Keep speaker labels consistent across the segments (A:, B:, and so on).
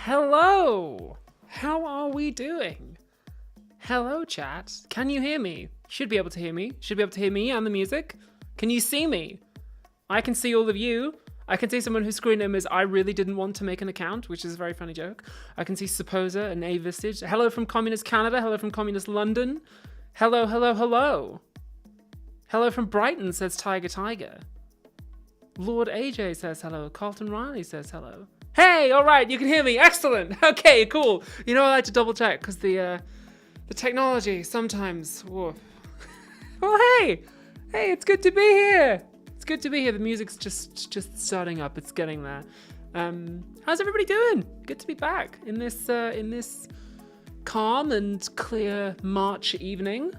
A: Hello! How are we doing? Hello, chat. Can you hear me? Should be able to hear me. Should be able to hear me and the music. Can you see me? I can see all of you. I can see someone whose screen name is I really didn't want to make an account, which is a very funny joke. I can see Supposer and A Vistage. Hello from Communist Canada. Hello from Communist London. Hello, hello, hello. Hello from Brighton, says Tiger Tiger. Lord AJ says hello. Carlton Riley says hello. Hey, all right, you can hear me. Excellent. Okay, cool. You know, I like to double check because the technology sometimes. Whoa. Well, hey, it's good to be here. It's good to be here. The music's just starting up. It's getting there. How's everybody doing? Good to be back in this calm and clear March evening.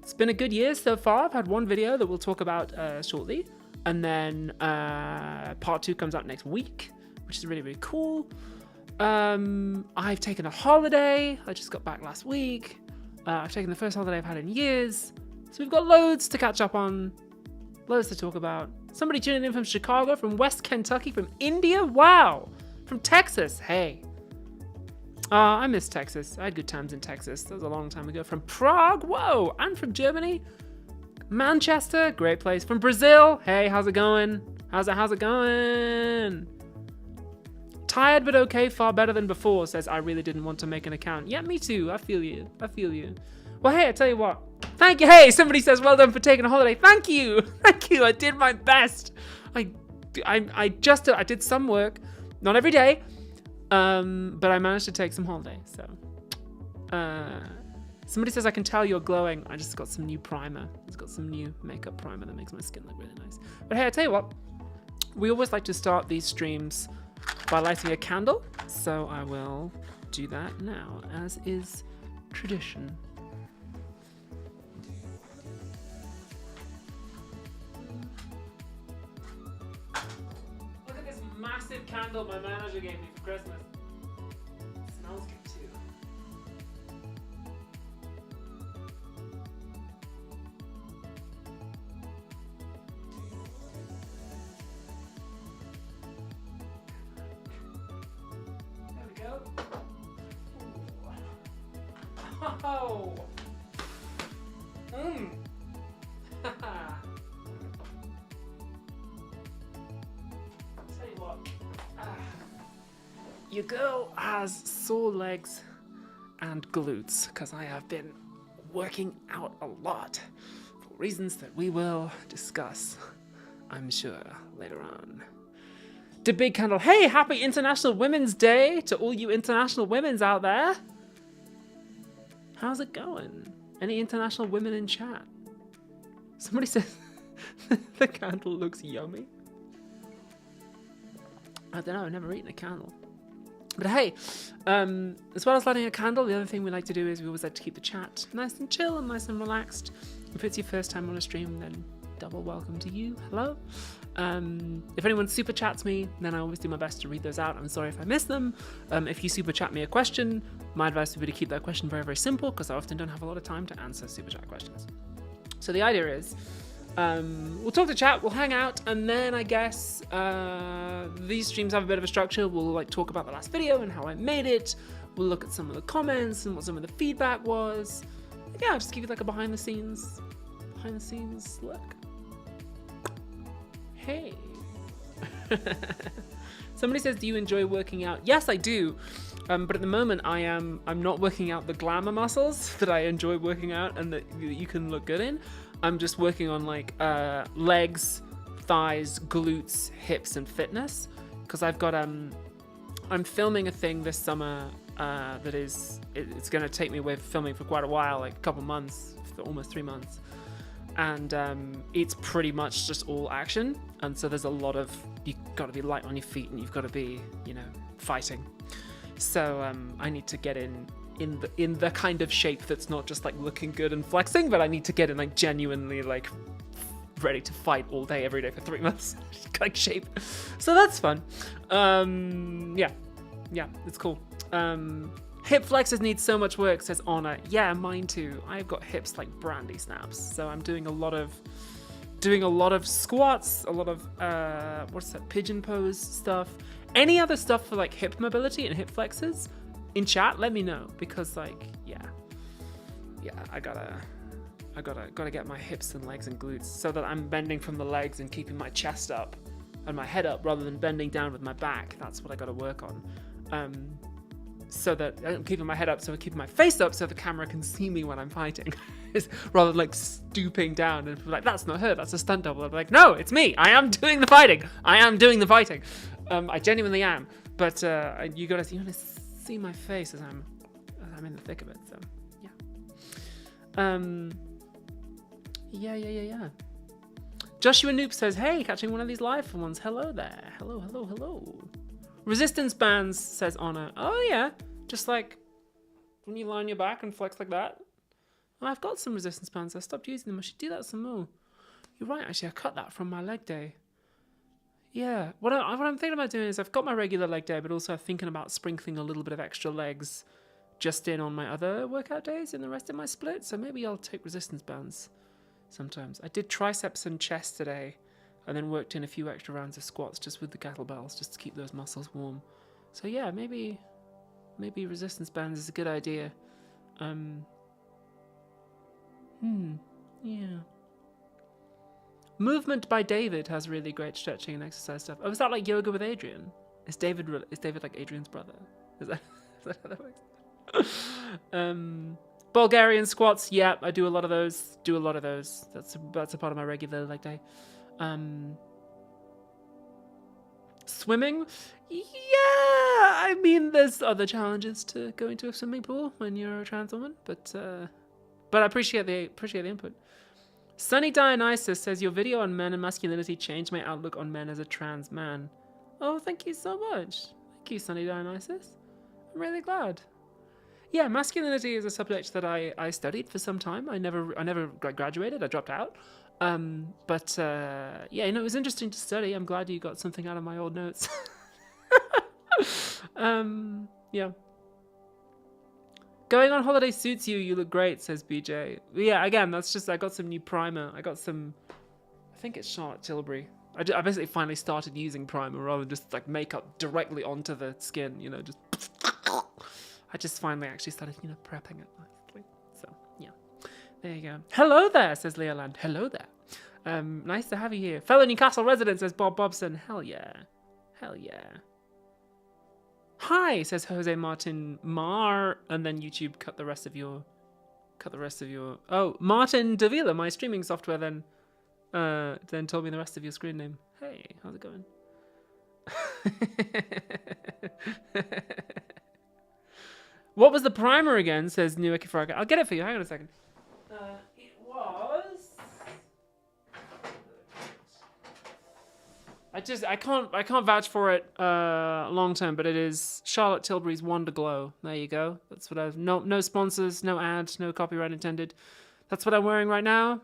A: It's been a good year so far. I've had one video that we'll talk about shortly, and then part 2 comes out next week, which is really, really cool. I've taken a holiday. I just got back last week. I've taken the first holiday I've had in years. So we've got loads to catch up on, loads to talk about. Somebody tuning in from Chicago, from West Kentucky, from India. Wow. From Texas. Hey. I miss Texas. I had good times in Texas. That was a long time ago. From Prague. Whoa. And from Germany. Manchester. Great place. From Brazil. Hey, how's it going? How's it going? Tired but okay, far better than before, says I really didn't want to make an account. Yeah, me too. I feel you. Well, hey, I tell you what. Thank you. Hey, somebody says well done for taking a holiday. Thank you. I did my best. I did some work, not every day, but I managed to take some holiday. So, somebody says I can tell you're glowing. I just got some new primer. It's got some new makeup primer that makes my skin look really nice. But hey, I tell you what. We always like to start these streams by lighting a candle, so I will do that now, as is tradition. Look at this massive candle my manager gave me for Christmas. It smells good too. Oh. Tell you what. Your girl has sore legs and glutes because I have been working out a lot for reasons that we will discuss, I'm sure, later on. The big candle. Hey, happy International Women's Day to all you international women's out there. How's it going? Any international women in chat? Somebody says the candle looks yummy. I don't know, I've never eaten a candle. But hey, as well as lighting a candle, the other thing we like to do is we always like to keep the chat nice and chill and nice and relaxed. If it's your first time on a stream, then double welcome to you. Hello. If anyone super chats me, then I always do my best to read those out. I'm sorry if I miss them. If you super chat me a question, my advice would be to keep that question very, very simple because I often don't have a lot of time to answer super chat questions. So the idea is, we'll talk to chat, we'll hang out, and then I guess these streams have a bit of a structure. We'll like talk about the last video and how I made it. We'll look at some of the comments and what some of the feedback was. Yeah, I'll just give you like a behind the scenes look. Hey. Somebody says, do you enjoy working out? Yes, I do. But at the moment I'm not working out the glamour muscles that I enjoy working out and that you can look good in. I'm just working on like legs, thighs, glutes, hips, and fitness. Because I've got I'm filming a thing this summer that it's gonna take me away from filming for quite a while, like a couple months, almost 3 months. And it's pretty much just all action, and so there's a lot of, you've got to be light on your feet and you've got to be, fighting. So I need to get in the kind of shape that's not just like looking good and flexing, but I need to get in like genuinely like ready to fight all day every day for 3 months like shape. So that's fun. Yeah, it's cool. Hip flexors need so much work, says Honor. Yeah, mine too. I've got hips like brandy snaps, so I'm doing a lot of squats, a lot of pigeon pose stuff, Any other stuff for like hip mobility and hip flexors in chat, let me know, because like, yeah, I gotta get my hips and legs and glutes so that I'm bending from the legs and keeping my chest up and my head up rather than bending down with my back. That's what I gotta work on. So that I'm keeping my head up, so I'm keeping my face up so the camera can see me when I'm fighting. Rather than like stooping down and like, that's not her, that's a stunt double. I'm like, no, it's me. I am doing the fighting. I genuinely am. But you gotta see my face as I'm in the thick of it. So yeah. Yeah. Joshua Noop says, hey, catching one of these live ones. Hello there. Hello. Resistance bands, says Honor. Oh yeah, just like when you lie on your back and flex like that. Oh, I've got some resistance bands. I stopped using them. I should do that some more. You're right, actually. I cut that from my leg day. Yeah, what I'm thinking about doing is I've got my regular leg day, but also I'm thinking about sprinkling a little bit of extra legs just in on my other workout days in the rest of my split. So maybe I'll take resistance bands sometimes. I did triceps and chest today, and then worked in a few extra rounds of squats just with the kettlebells, just to keep those muscles warm. So yeah, maybe resistance bands is a good idea. Yeah. Movement by David has really great stretching and exercise stuff. Oh, is that like yoga with Adrian? Is David like Adrian's brother? Is that how that works? Bulgarian squats, yeah, I do a lot of those. That's a part of my regular leg day. Swimming, yeah, I mean, there's other challenges to going to a swimming pool when you're a trans woman, but I appreciate the input. Sunny Dionysus says, your video on men and masculinity changed my outlook on men as a trans man. Oh, thank you so much. Thank you, Sunny Dionysus. I'm really glad. Yeah, masculinity is a subject that I studied for some time. I never graduated. I dropped out. Yeah, it was interesting to study. I'm glad you got something out of my old notes. Yeah. Going on holiday suits you. You look great, says BJ. Yeah, again, that's just, I got some new primer. I think it's Charlotte Tilbury. I basically finally started using primer rather than just like makeup directly onto the skin, I just finally actually started, prepping it nicely. So, yeah. There you go. Hello there, says Leoland. Hello there. Nice to have you here. Fellow Newcastle resident, says Bob Bobson. Hell yeah. Hi, says Jose Martin Mar, and then YouTube cut the rest of your. Oh, Martin Davila, my streaming software, then told me the rest of your screen name. Hey, how's it going? What was the primer again? Says New Ikifraga. I'll get it for you. Hang on a second. It was. I can't vouch for it long term, but it is Charlotte Tilbury's Wonder Glow. There you go. That's what I've no sponsors, no ads, no copyright intended. That's what I'm wearing right now.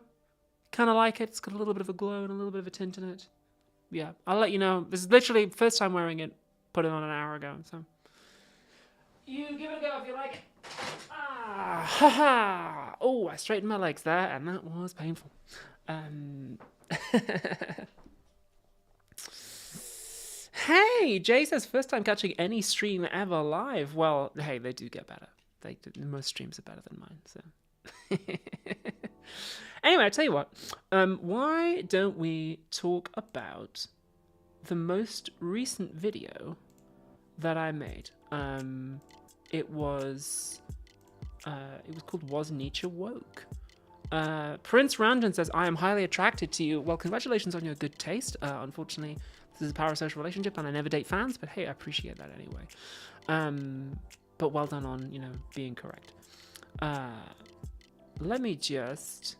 A: Kind of like it. It's got a little bit of a glow and a little bit of a tint in it. Yeah, I'll let you know. This is literally first time wearing it. Put it on an hour ago. So you give it a go if you like it. Ah, ha. Oh, I straightened my legs there, and that was painful. Hey, Jay says first time catching any stream ever live. Well, hey, they do get better. Most streams are better than mine. So anyway, I tell you what. Why don't we talk about the most recent video that I made? It was called Was Nietzsche Woke? Prince Ranjan says, I am highly attracted to you. Well, congratulations on your good taste. Unfortunately, this is a parasocial relationship and I never date fans, but hey, I appreciate that anyway. But well done on, being correct. Let me just...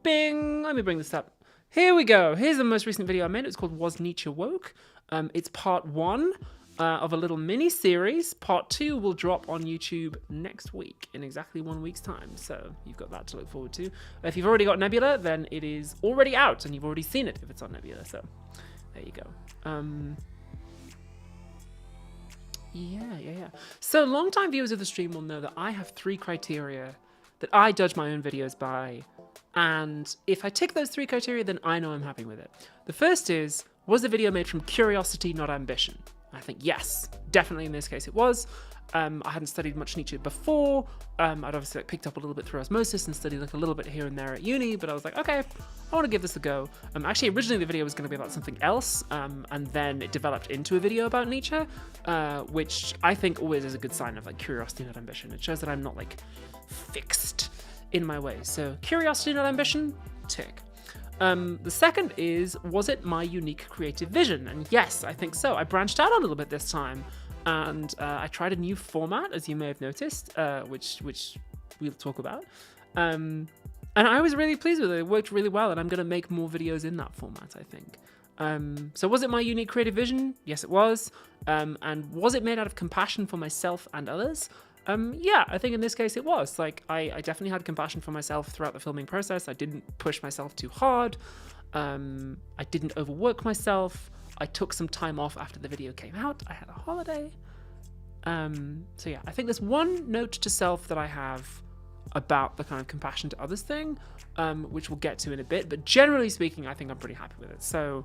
A: Bing! Let me bring this up. Here we go. Here's the most recent video I made. It's called Was Nietzsche Woke? It's part 1 of a little mini-series. Part 2 will drop on YouTube next week in exactly 1 week's time. So you've got that to look forward to. If you've already got Nebula, then it is already out and you've already seen it if it's on Nebula. So there you go. Yeah. So long-time viewers of the stream will know that I have 3 criteria that I judge my own videos by. And if I tick those 3 criteria, then I know I'm happy with it. The first is, was the video made from curiosity, not ambition? I think, yes, definitely in this case it was. I hadn't studied much Nietzsche before. I'd obviously like, picked up a little bit through osmosis and studied like a little bit here and there at uni, but I was like, okay, I want to give this a go. Actually, originally the video was going to be about something else, and then it developed into a video about Nietzsche, which I think always is a good sign of like curiosity, not ambition. It shows that I'm not like fixed in my ways. So curiosity, not ambition, tick. The second is, was it my unique creative vision? And yes, I think so. I branched out a little bit this time. And I tried a new format, as you may have noticed, which we'll talk about. And I was really pleased with it. It worked really well, and I'm going to make more videos in that format, I think. So was it my unique creative vision? Yes, it was. And was it made out of compassion for myself and others? Yeah, I think in this case it was. Like, I definitely had compassion for myself throughout the filming process. I didn't push myself too hard. I didn't overwork myself. I took some time off after the video came out. I had a holiday. So yeah, I think there's one note to self that I have about the kind of compassion to others thing, which we'll get to in a bit. But generally speaking, I think I'm pretty happy with it. So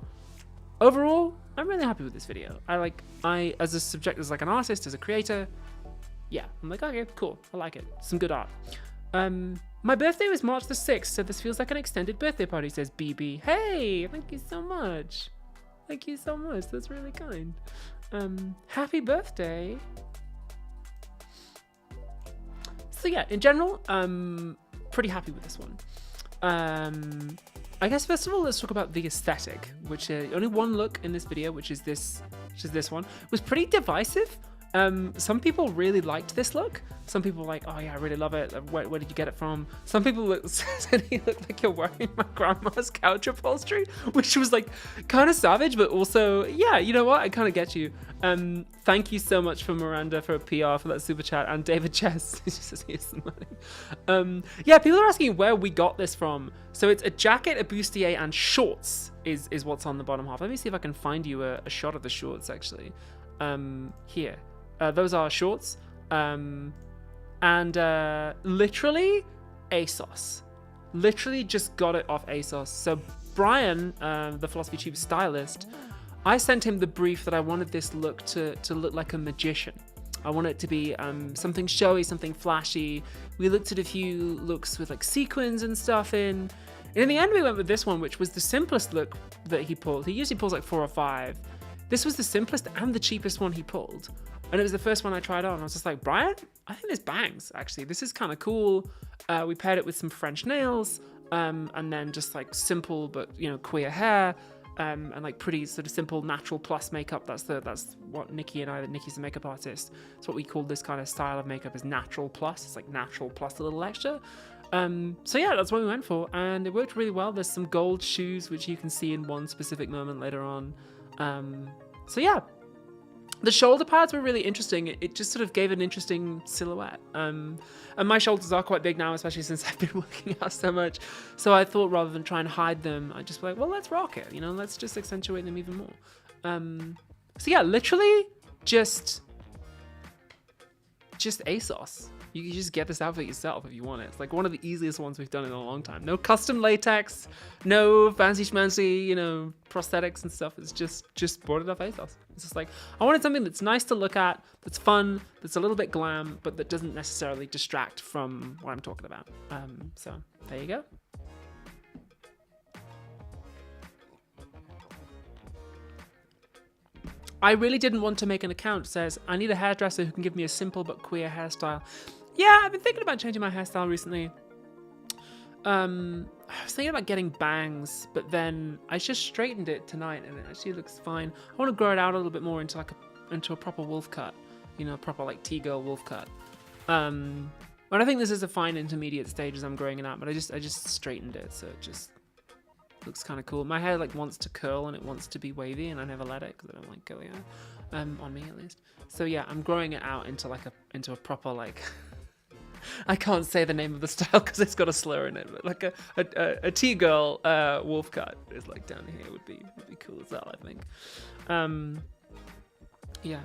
A: overall, I'm really happy with this video. I as a subject, as like an artist, as a creator, yeah, I'm like, okay, cool. I like it. Some good art. My birthday was March the 6th, so this feels like an extended birthday party, says BB. Hey, thank you so much. Thank you so much. That's really kind. Happy birthday. So yeah, in general, pretty happy with this one. I guess first of all, let's talk about the aesthetic, which only one look in this video, which is this one, was pretty divisive. Some people really liked this look. Some people were like, oh yeah, I really love it. Where did you get it from? Some people said he looked like you're wearing my grandma's couch upholstery, which was like kind of savage, but also, yeah, you know what? I kind of get you. Thank you so much for Miranda for a PR for that super chat, and David Chess. He just says here's some money. Yeah, people are asking where we got this from. So it's a jacket, a bustier, and shorts is what's on the bottom half. Let me see if I can find you a shot of the shorts actually. Here. Those are shorts, and literally ASOS. Literally just got it off ASOS. So Brian, the Philosophy Tube stylist, I sent him the brief that I wanted this look to look like a magician. I want it to be something showy, something flashy. We looked at a few looks with like sequins and stuff in. And in the end, we went with this one, which was the simplest look that he pulled. He usually pulls like 4 or 5. This was the simplest and the cheapest one he pulled. And it was the first one I tried on. I was just like, Brian, I think this bangs, actually. This is kind of cool. We paired it with some French nails, and then just like simple but, you know, queer hair, and like pretty sort of simple natural plus makeup. That's what Nikki and I, Nikki's a makeup artist. It's what we call this kind of style of makeup is natural plus. It's like natural plus a little extra. So yeah, that's what we went for. And it worked really well. There's some gold shoes, which you can see in one specific moment later on. So yeah. The shoulder pads were really interesting. It just sort of gave an interesting silhouette. And my shoulders are quite big now, especially since I've been working out so much. So I thought rather than try and hide them, I'd just be like, well, let's rock it. You know, let's just accentuate them even more. So yeah, literally just ASOS. You can just get this outfit yourself if you want it. It's like one of the easiest ones we've done in a long time. No custom latex, no fancy schmancy, you know, prosthetics and stuff. It's just bought it off ASOS. It's just like, I wanted something that's nice to look at, that's fun, that's a little bit glam, but that doesn't necessarily distract from what I'm talking about. So there you go. I really didn't want to make an account. Says, I need a hairdresser who can give me a simple but queer hairstyle. Yeah, I've been thinking about changing my hairstyle recently. I was thinking about getting bangs, but then I just straightened it tonight and it actually looks fine. I want to grow it out a little bit more into like into a proper wolf cut, you know, proper like T-girl wolf cut. But I think this is a fine intermediate stage as I'm growing it out, but I just straightened it, so it just looks kind of cool. My hair like wants to curl and it wants to be wavy, and I never let it because I don't like curly hair, on me at least. So yeah, I'm growing it out into like a proper like. I can't say the name of the style because it's got a slur in it, but like a T-girl wolf cut is like down here would be cool as well, I think. Yeah.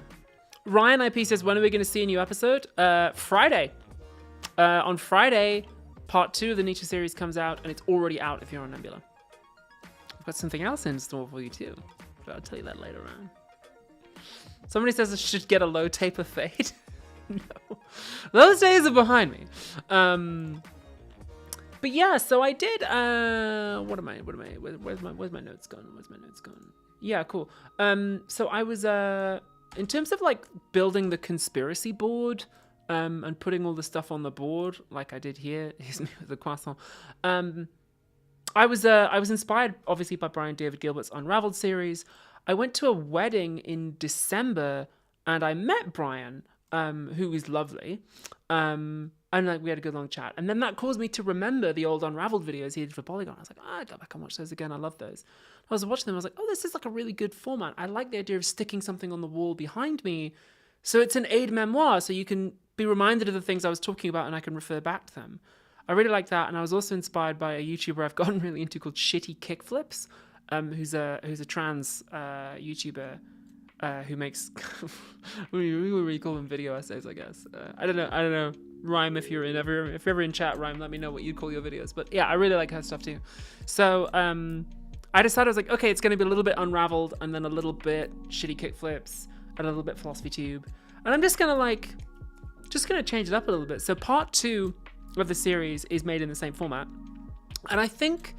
A: Ryan IP says, when are we going to see a new episode? Friday. On Friday, part 2 of the Nietzsche series comes out, and it's already out if you're on Nebula. I've got something else in store for you too, but I'll tell you that later on. Somebody says I should get a low taper fade. No, those days are behind me. But yeah, so I did. Where's my notes gone? Yeah, cool. So I was in terms of like building the conspiracy board, and putting all the stuff on the board, like I did here. Here's me with the croissant. I was inspired obviously by Brian David Gilbert's Unraveled series. I went to a wedding in December and I met Brian, who was lovely. And like we had a good long chat. And then that caused me to remember the old Unraveled videos he did for Polygon. I was like, I go back and watch those again. I love those. I was watching them. I was like, oh, this is like a really good format. I like the idea of sticking something on the wall behind me. So it's an aid memoir. So you can be reminded of the things I was talking about and I can refer back to them. I really like that. And I was also inspired by a YouTuber I've gotten really into called Shitty Kickflips, who's a trans YouTuber who makes we call them video essays, I guess. I don't know. Rhyme, if you're ever in chat, Rhyme, let me know what you call your videos. But yeah, I really like her stuff too. So I decided I was like, okay, it's going to be a little bit Unraveled and then a little bit Shitty Kickflips and a little bit Philosophy Tube. And I'm just going to change it up a little bit. So part 2 of the series is made in the same format. And I think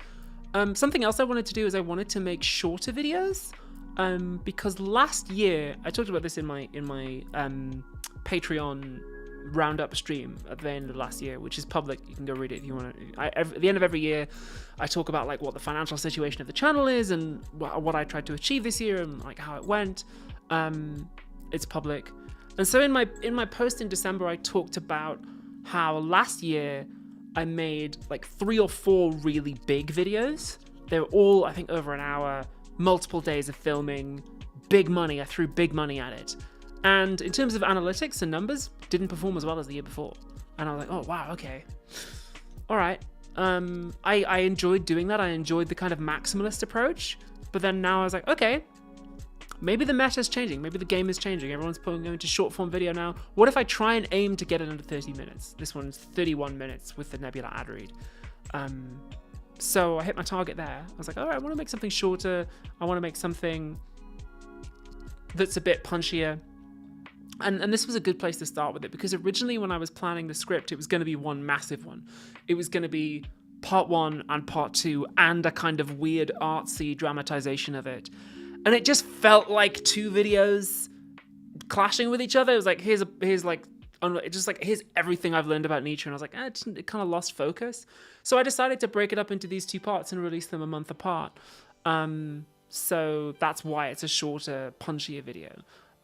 A: something else I wanted to do is I wanted to make shorter videos. Because last year, I talked about this in my Patreon roundup stream at the end of last year, which is public. You can go read it if you want to. At the end of every year, I talk about like what the financial situation of the channel is and what I tried to achieve this year and like how it went. It's public. And so in my post in December, I talked about how last year I made like 3 or 4 really big videos. They were all, I think, over an hour, multiple days of filming, big money. I threw big money at it. And in terms of analytics and numbers, didn't perform as well as the year before. And I was like, oh, wow, okay. All right. I enjoyed doing that. I enjoyed the kind of maximalist approach. But then now I was like, okay, maybe the meta's changing. Maybe the game is changing. Everyone's going into short form video now. What if I try and aim to get it under 30 minutes? This one's 31 minutes with the Nebula ad read. So I hit my target there. I was like, all right, I want to make something shorter. I want to make something that's a bit punchier. And this was a good place to start with it, because originally when I was planning the script, it was going to be one massive one. It was going to be part 1 and part 2 and a kind of weird artsy dramatization of it. And it just felt like 2 videos clashing with each other. It was like, here's everything I've learned about Nietzsche. And I was like, it kind of lost focus. So I decided to break it up into these 2 parts and release them a month apart. So that's why it's a shorter, punchier video.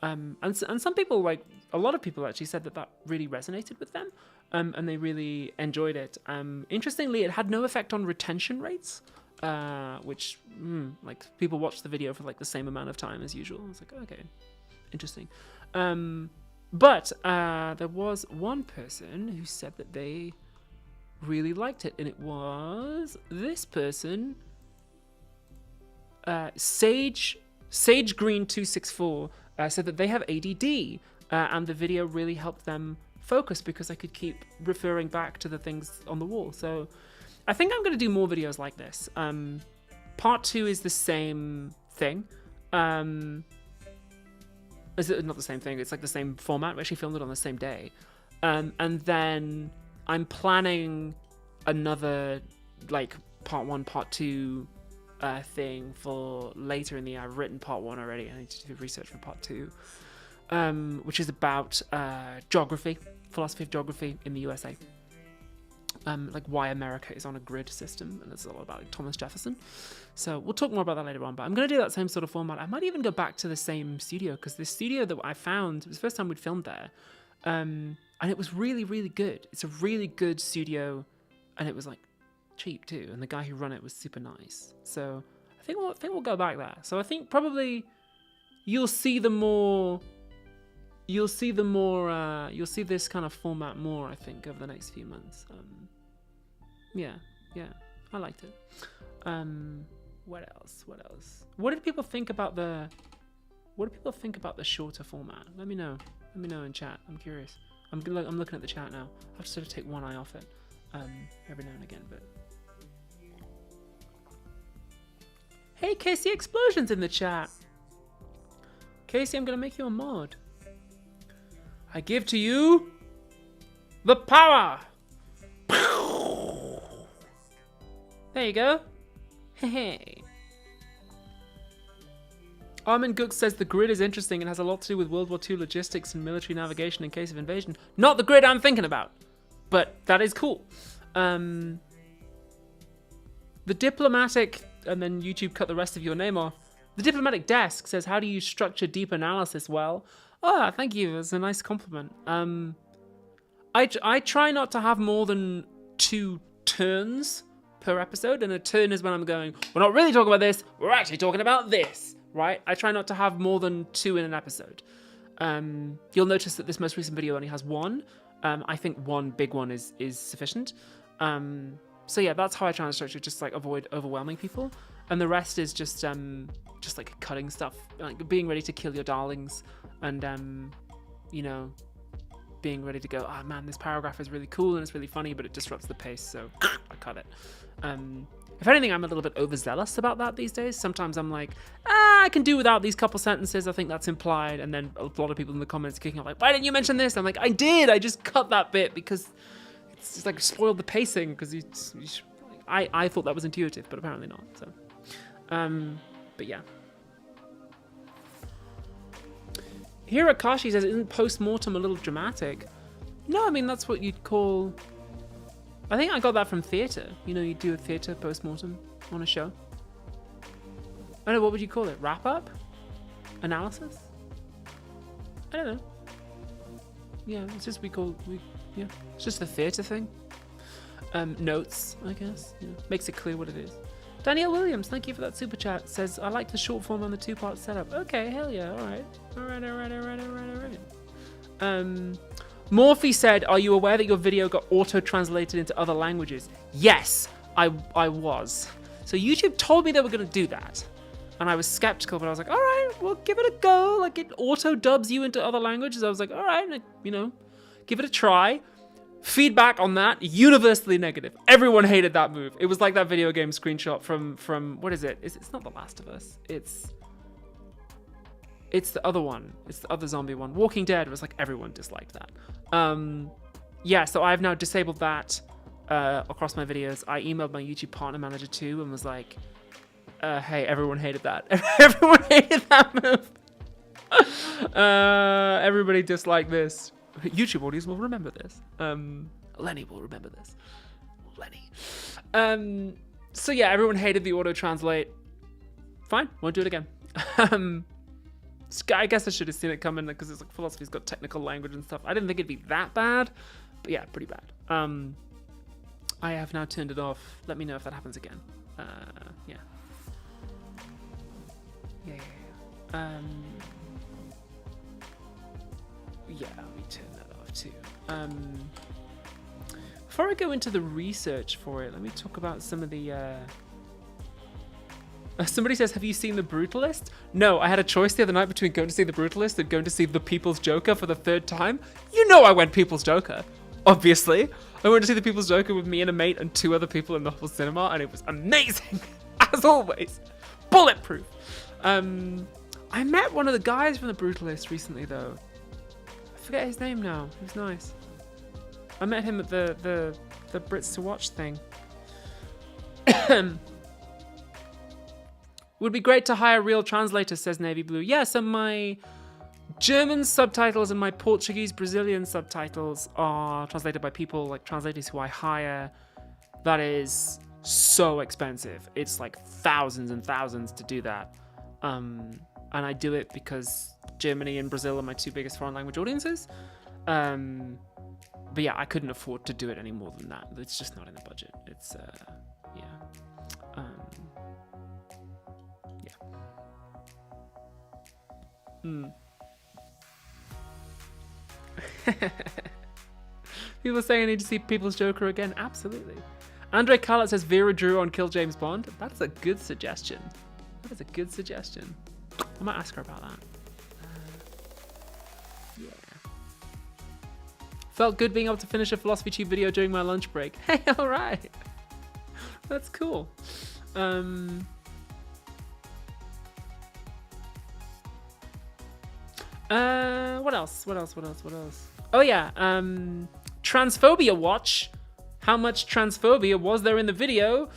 A: And some people, like a lot of people actually said that really resonated with them. And they really enjoyed it. Interestingly, it had no effect on retention rates, which like people watched the video for like the same amount of time as usual. I was like, okay, interesting. But there was one person who said that they really liked it, and it was this person, Sage Green 264, said that they have ADD, and the video really helped them focus because I could keep referring back to the things on the wall. So I think I'm going to do more videos like this. Part 2 is the same thing. Is it not the same thing? It's like the same format. We actually filmed it on the same day. And then I'm planning another like part 1, part 2 thing for later in the year. I've written part 1 already. I need to do research for part 2, which is about geography, philosophy of geography in the USA. Like why America is on a grid system, and it's all about like Thomas Jefferson. So we'll talk more about that later on, but I'm going to do that same sort of format. I might even go back to the same studio, because the studio that I found, it was the first time we'd filmed there, and it was really, really good. It's a really good studio, and it was like cheap too, and the guy who ran it was super nice. So I think we'll go back there. So I think probably you'll see this kind of format more, I think, over the next few months. Yeah, I liked it. What else? What did people think about the shorter format? Let me know in chat. I'm curious. I'm looking at the chat now. I have to sort of take one eye off it every now and again. But hey, KC Explosion's in the chat. Casey, I'm gonna make you a mod. I give to you the power. There you go. Hey. Armin Gook says the grid is interesting and has a lot to do with World War II logistics and military navigation in case of invasion. Not the grid I'm thinking about, but that is cool. The diplomatic, and then YouTube cut the rest of your name off. The diplomatic desk says, how do you structure deep analysis well? Oh, thank you. That's a nice compliment. I try not to have more than 2 turns per episode, and a turn is when I'm going, we're not really talking about this, we're actually talking about this, right? I try not to have more than 2 in an episode. You'll notice that this most recent video only has 1. I think 1 big one is sufficient. So yeah, that's how I try and structure, just like avoid overwhelming people. And the rest is just like cutting stuff, like being ready to kill your darlings, and you know, being ready to go, oh man, this paragraph is really cool and it's really funny, but it disrupts the pace, so I cut it. If anything, I'm a little bit overzealous about that these days. Sometimes I'm like, I can do without these couple sentences, I think that's implied, and then a lot of people in the comments kicking off like, why didn't you mention this? I'm like, I did, I just cut that bit because it's just like spoiled the pacing, because I thought that was intuitive, but apparently not, so. But yeah. Hirakashi says, isn't Postmortem a little dramatic? No, I mean, that's what you'd call... I think I got that from theatre. You know, you do a theatre Postmortem on a show. I don't know, what would you call it? Wrap-up? Analysis? I don't know. Yeah, it's just yeah, it's just a theatre thing. Notes, I guess. You know, makes it clear what it is. Danielle Williams, thank you for that super chat. Says, I like the short form on the 2-part setup. Okay, hell yeah, alright. Morphe said, are you aware that your video got auto-translated into other languages? Yes, I was. So YouTube told me they were going to do that. And I was skeptical, but I was like, alright, well, give it a go. Like, it auto-dubs you into other languages. I was like, alright, you know, give it a try. Feedback on that, universally negative. Everyone hated that move. It was like that video game screenshot from what is it? It's not The Last of Us. It's the other one. It's the other zombie one. Walking Dead was like everyone disliked that. Yeah, so I've now disabled that across my videos. I emailed my YouTube partner manager too and was like, hey, everyone hated that. Everyone hated that move. Everybody disliked this. YouTube audience will remember this. Lenny will remember this. Lenny. So yeah, everyone hated the auto-translate. Fine, won't do it again. I guess I should have seen it coming because it's like philosophy's got technical language and stuff. I didn't think it'd be that bad, but yeah, pretty bad. I have now turned it off. Let me know if that happens again. Yeah. Yeah, let me turn that off too. Before I go into the research for it, let me talk about some of the... Somebody says, have you seen The Brutalist? No, I had a choice the other night between going to see The Brutalist and going to see The People's Joker for the 3rd time. You know I went People's Joker, obviously. I went to see The People's Joker with me and a mate and 2 other people in the whole cinema, and it was amazing, as always. Bulletproof. I met one of the guys from The Brutalist recently, though. I forget his name now. He was nice. I met him at the Brits to Watch thing. Would be great to hire real translators, says Navy Blue. Yeah, so my German subtitles and my Portuguese Brazilian subtitles are translated by people, like translators who I hire. That is so expensive. It's like thousands and thousands to do that. And I do it because Germany and Brazil are my 2 biggest foreign language audiences. But yeah, I couldn't afford to do it any more than that. It's just not in the budget. It's, yeah. People are saying I need to see People's Joker again. Absolutely. Andre Carlett says Vera Drew on Kill James Bond. That's a good suggestion. That is a good suggestion. I might ask her about that. Yeah. Felt good being able to finish a Philosophy Tube video during my lunch break. Hey, all right. That's cool. What else? Oh yeah, transphobia watch. How much transphobia was there in the video?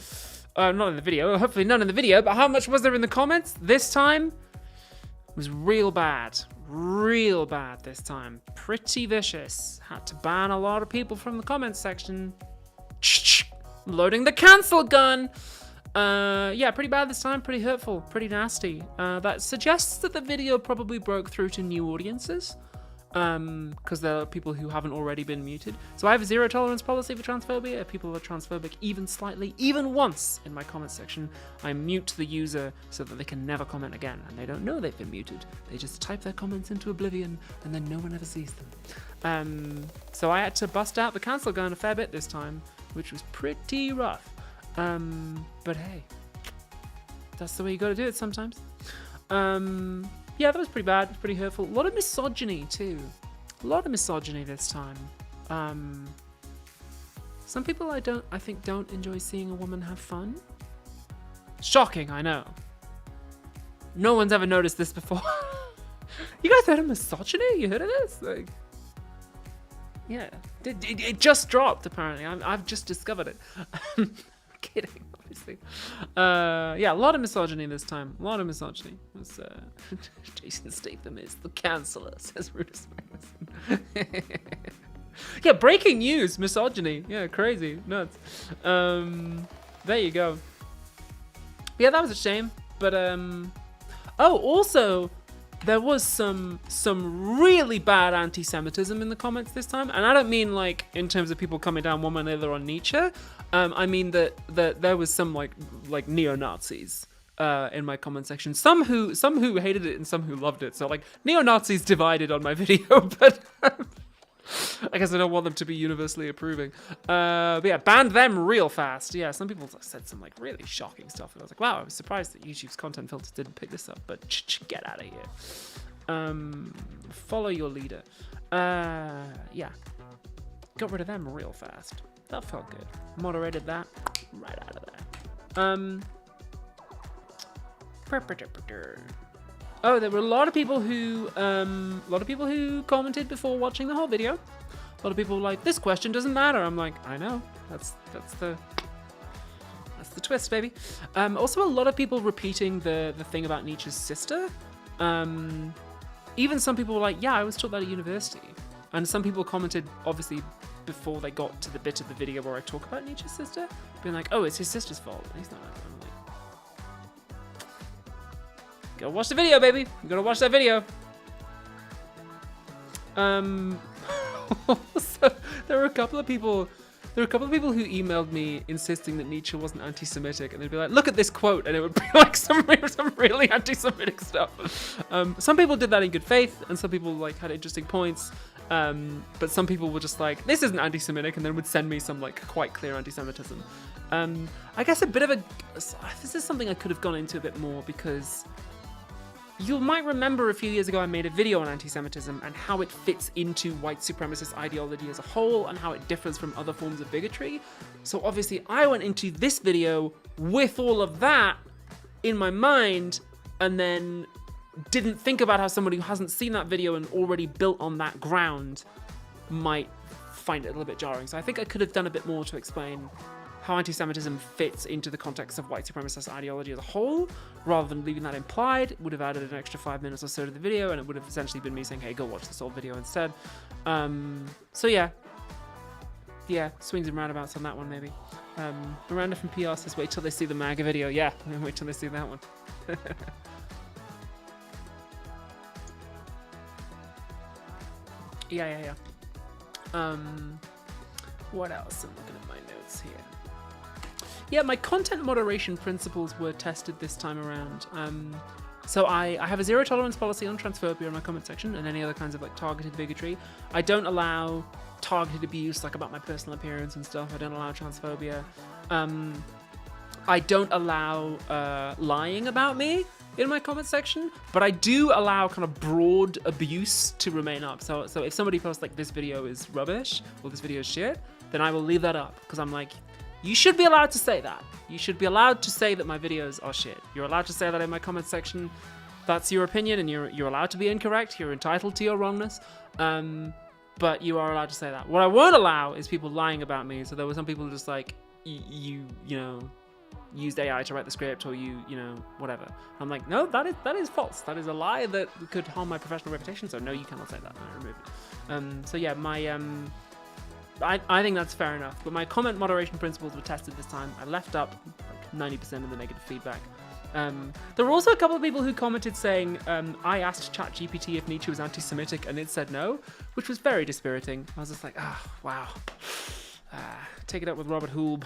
A: Not in the video, hopefully none in the video, but how much was there in the comments? This time was real bad. Real bad this time. Pretty vicious. Had to ban a lot of people from the comments section. Loading the cancel gun. Yeah, pretty bad this time, pretty hurtful, pretty nasty. That suggests that the video probably broke through to new audiences, because there are people who haven't already been muted. So I have a zero tolerance policy for transphobia. If people are transphobic even slightly, even once in my comment section, I mute the user so that they can never comment again, and they don't know they've been muted. They just type their comments into oblivion, and then no one ever sees them. So I had to bust out the cancel gun a fair bit this time, which was pretty rough. But hey, that's the way you gotta do it sometimes. Yeah, that was pretty bad, pretty hurtful. A lot of misogyny too. A lot of misogyny this time. Some people I think don't enjoy seeing a woman have fun. Shocking, I know. No one's ever noticed this before. You guys heard of misogyny? You heard of this? Like, yeah, it just dropped apparently. I've just discovered it. Kidding, obviously. Yeah, a lot of misogyny this time. A lot of misogyny. It was, Jason Statham is the canceller, says Rudis Magnuson. Yeah, breaking news, misogyny. Yeah, crazy, nuts. There you go. Yeah, that was a shame. But oh, also, there was some really bad anti-Semitism in the comments this time, and I don't mean like in terms of people coming down one way or another on Nietzsche. I mean that there was some like neo-Nazis in my comment section. Some who hated it and some who loved it. So like neo-Nazis divided on my video, but I guess I don't want them to be universally approving. But yeah, banned them real fast. Yeah, some people said some like really shocking stuff, and I was like, wow, I was surprised that YouTube's content filters didn't pick this up. But get out of here. Follow your leader. Yeah, got rid of them real fast. That felt good. Moderated that right out of there. Oh, there were a lot of people who commented before watching the whole video. A lot of people were like, this question doesn't matter. I'm like, I know. That's the twist, baby. Also, a lot of people repeating the thing about Nietzsche's sister. Even some people were like, yeah, I was taught that at university. And some people commented, obviously, before they got to the bit of the video where I talk about Nietzsche's sister, being like, oh, it's his sister's fault. And he's not. I'm like, go watch the video, baby. You gotta watch that video. So there were a couple of people who emailed me insisting that Nietzsche wasn't anti-Semitic, and they'd be like, look at this quote, and it would be like some really anti-Semitic stuff. Some people did that in good faith, and some people like had interesting points. But some people were just like, this isn't anti-Semitic, and then would send me some like quite clear anti-Semitism. I guess a bit of this is something I could have gone into a bit more, because you might remember a few years ago I made a video on anti-Semitism and how it fits into white supremacist ideology as a whole and how it differs from other forms of bigotry. So obviously I went into this video with all of that in my mind, and then didn't think about how somebody who hasn't seen that video and already built on that ground might find it a little bit jarring. So I think I could have done a bit more to explain how anti-Semitism fits into the context of white supremacist ideology as a whole, rather than leaving that implied. It would have added an extra 5 minutes or so to the video, and it would have essentially been me saying, hey, go watch this whole video instead. So yeah, swings and roundabouts on that one, maybe. Miranda from PR says, wait till they see the MAGA video. Yeah, wait till they see that one. Yeah. What else? I'm looking at my notes here. Yeah, my content moderation principles were tested this time around. So I have a zero tolerance policy on transphobia in my comment section and any other kinds of like targeted bigotry. I don't allow targeted abuse, like about my personal appearance and stuff. I don't allow transphobia. I don't allow lying about me in my comment section, but I do allow kind of broad abuse to remain up. So if somebody posts like, this video is rubbish or this video is shit, then I will leave that up, because I'm like, you should be allowed to say that. You should be allowed to say that my videos are shit. You're allowed to say that in my comment section. That's your opinion, and you're allowed to be incorrect. You're entitled to your wrongness. But you are allowed to say that. What I won't allow is people lying about me. So there were some people just like, you know, used AI to write the script, or you know, whatever. I'm like, no, that is false. That is a lie that could harm my professional reputation. So no, you cannot say that. I remove it. So yeah, my I think that's fair enough. But my comment moderation principles were tested this time. I left up like 90% of the negative feedback. There were also a couple of people who commented saying, I asked ChatGPT if Nietzsche was anti-Semitic and it said no, which was very dispiriting. I was just like, oh, wow. Take it up with Robert Hulb.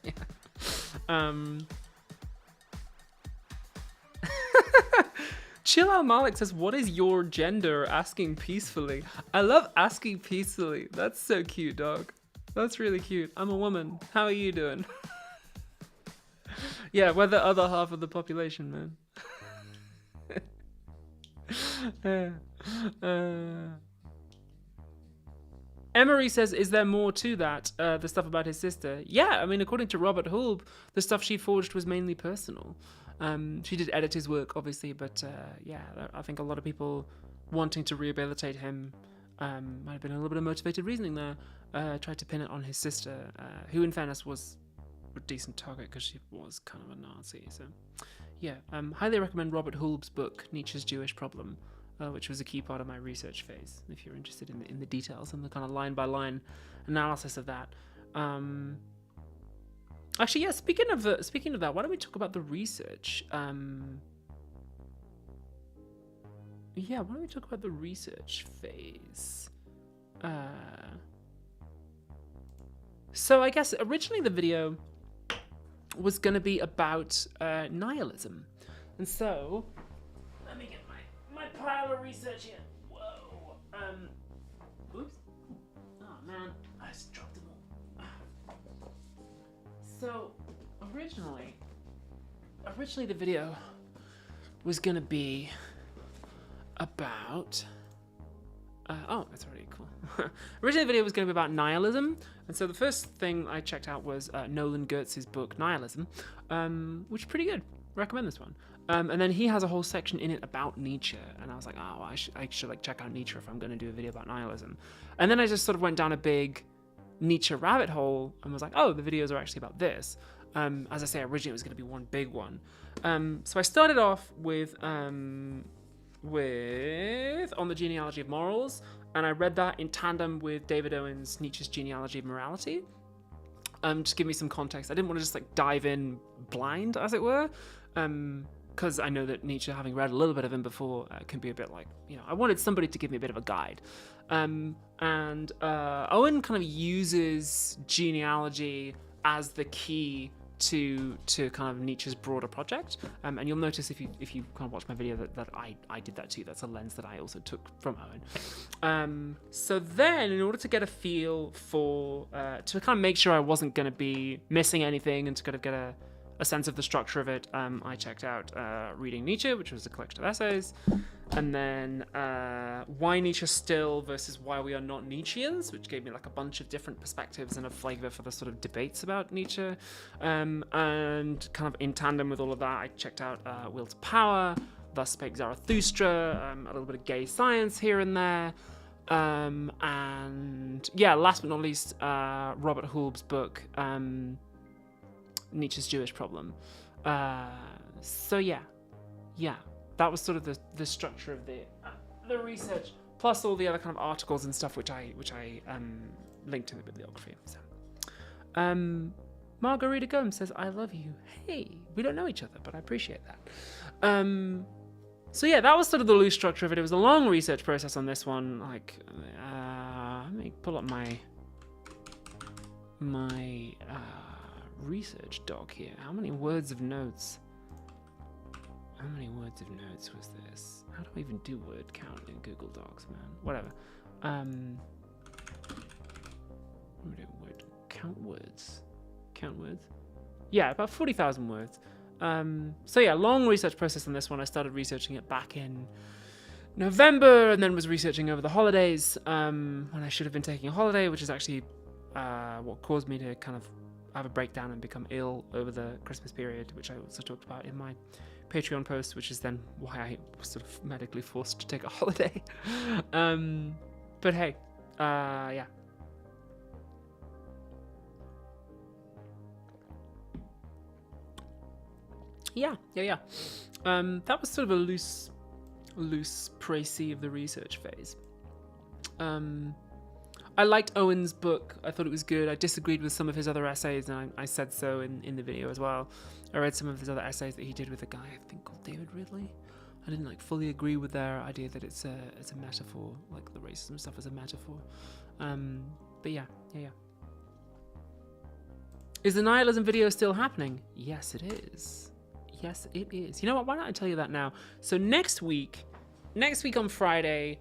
A: Yeah. Chill Al Malik says, what is your gender? Asking peacefully. I love asking peacefully. That's so cute, dog. That's really cute. I'm a woman. How are you doing? Yeah, we're the other half of the population, man. Emery says, is there more to that? The stuff about his sister? Yeah, I mean, according to Robert Hulb, the stuff she forged was mainly personal. She did edit his work, obviously, but yeah, I think a lot of people wanting to rehabilitate him might have been a little bit of motivated reasoning there. Tried to pin it on his sister, who in fairness was a decent target because she was kind of a Nazi. So yeah, highly recommend Robert Hulb's book, Nietzsche's Jewish Problem, which was a key part of my research phase, if you're interested in the details and the kind of line-by-line analysis of that. Actually, yeah, speaking of that, why don't we talk about the research? Yeah, why don't we talk about the research phase? So I guess originally the video was going to be about nihilism. And so, let me get my pile of research here. Whoa. Oops. Oh man, I just dropped them all. So, originally the video was going to be about... oh, that's already cool. Originally, the video was going to be about nihilism, and so the first thing I checked out was Nolan Gertz's book Nihilism, which is pretty good. Recommend this one. And then he has a whole section in it about Nietzsche, and I was like, oh, I should like check out Nietzsche if I'm going to do a video about nihilism. And then I just sort of went down a big Nietzsche rabbit hole and was like, oh, the videos are actually about this. As I say, originally it was going to be one big one. So I started off with On the Genealogy of Morals, and I read that in tandem with David Owen's Nietzsche's Genealogy of Morality. Just give me some context. I didn't want to just like dive in blind, as it were, because I know that Nietzsche, having read a little bit of him before, can be a bit like, you know, I wanted somebody to give me a bit of a guide. And Owen kind of uses genealogy as the key to kind of Nietzsche's broader project, and you'll notice if you kind of watch my video that I did that too. That's a lens that I also took from Owen. So then, in order to get a feel for to kind of make sure I wasn't going to be missing anything and to kind of get a sense of the structure of it, I checked out Reading Nietzsche, which was a collection of essays, and then Why Nietzsche Still versus Why We Are Not Nietzscheans, which gave me like a bunch of different perspectives and a flavor for the sort of debates about Nietzsche. And kind of in tandem with all of that, I checked out Will to Power, Thus Spake Zarathustra, a little bit of gay science here and there. And yeah, last but not least, Robert Hulb's book, Nietzsche's Jewish Problem. So yeah, that was sort of the structure of the research, plus all the other kind of articles and stuff which I linked in the bibliography. So, Margarita Gomes says, "I love you." Hey, we don't know each other, but I appreciate that. So yeah, that was sort of the loose structure of it. It was a long research process on this one. Like, let me pull up my research doc here. How many words of notes? How many words of notes was this? How do I even do word count in Google Docs, man? Whatever. Count words. Count words. Yeah, about 40,000 words. So yeah, long research process on this one. I started researching it back in November, and then was researching over the holidays, when I should have been taking a holiday, which is actually what caused me to kind of have a breakdown and become ill over the Christmas period, which I also talked about in my Patreon post, which is then why I was sort of medically forced to take a holiday. But hey, yeah. Yeah. That was sort of a loose précis of the research phase. I liked Owen's book. I thought it was good. I disagreed with some of his other essays, and I said so in the video as well. I read some of his other essays that he did with a guy, I think, called David Ridley. I didn't fully agree with their idea that it's a metaphor, like the racism stuff is a metaphor. But yeah. Is the nihilism video still happening? Yes, it is. Yes, it is. You know what? Why don't I tell you that now? So next week on Friday,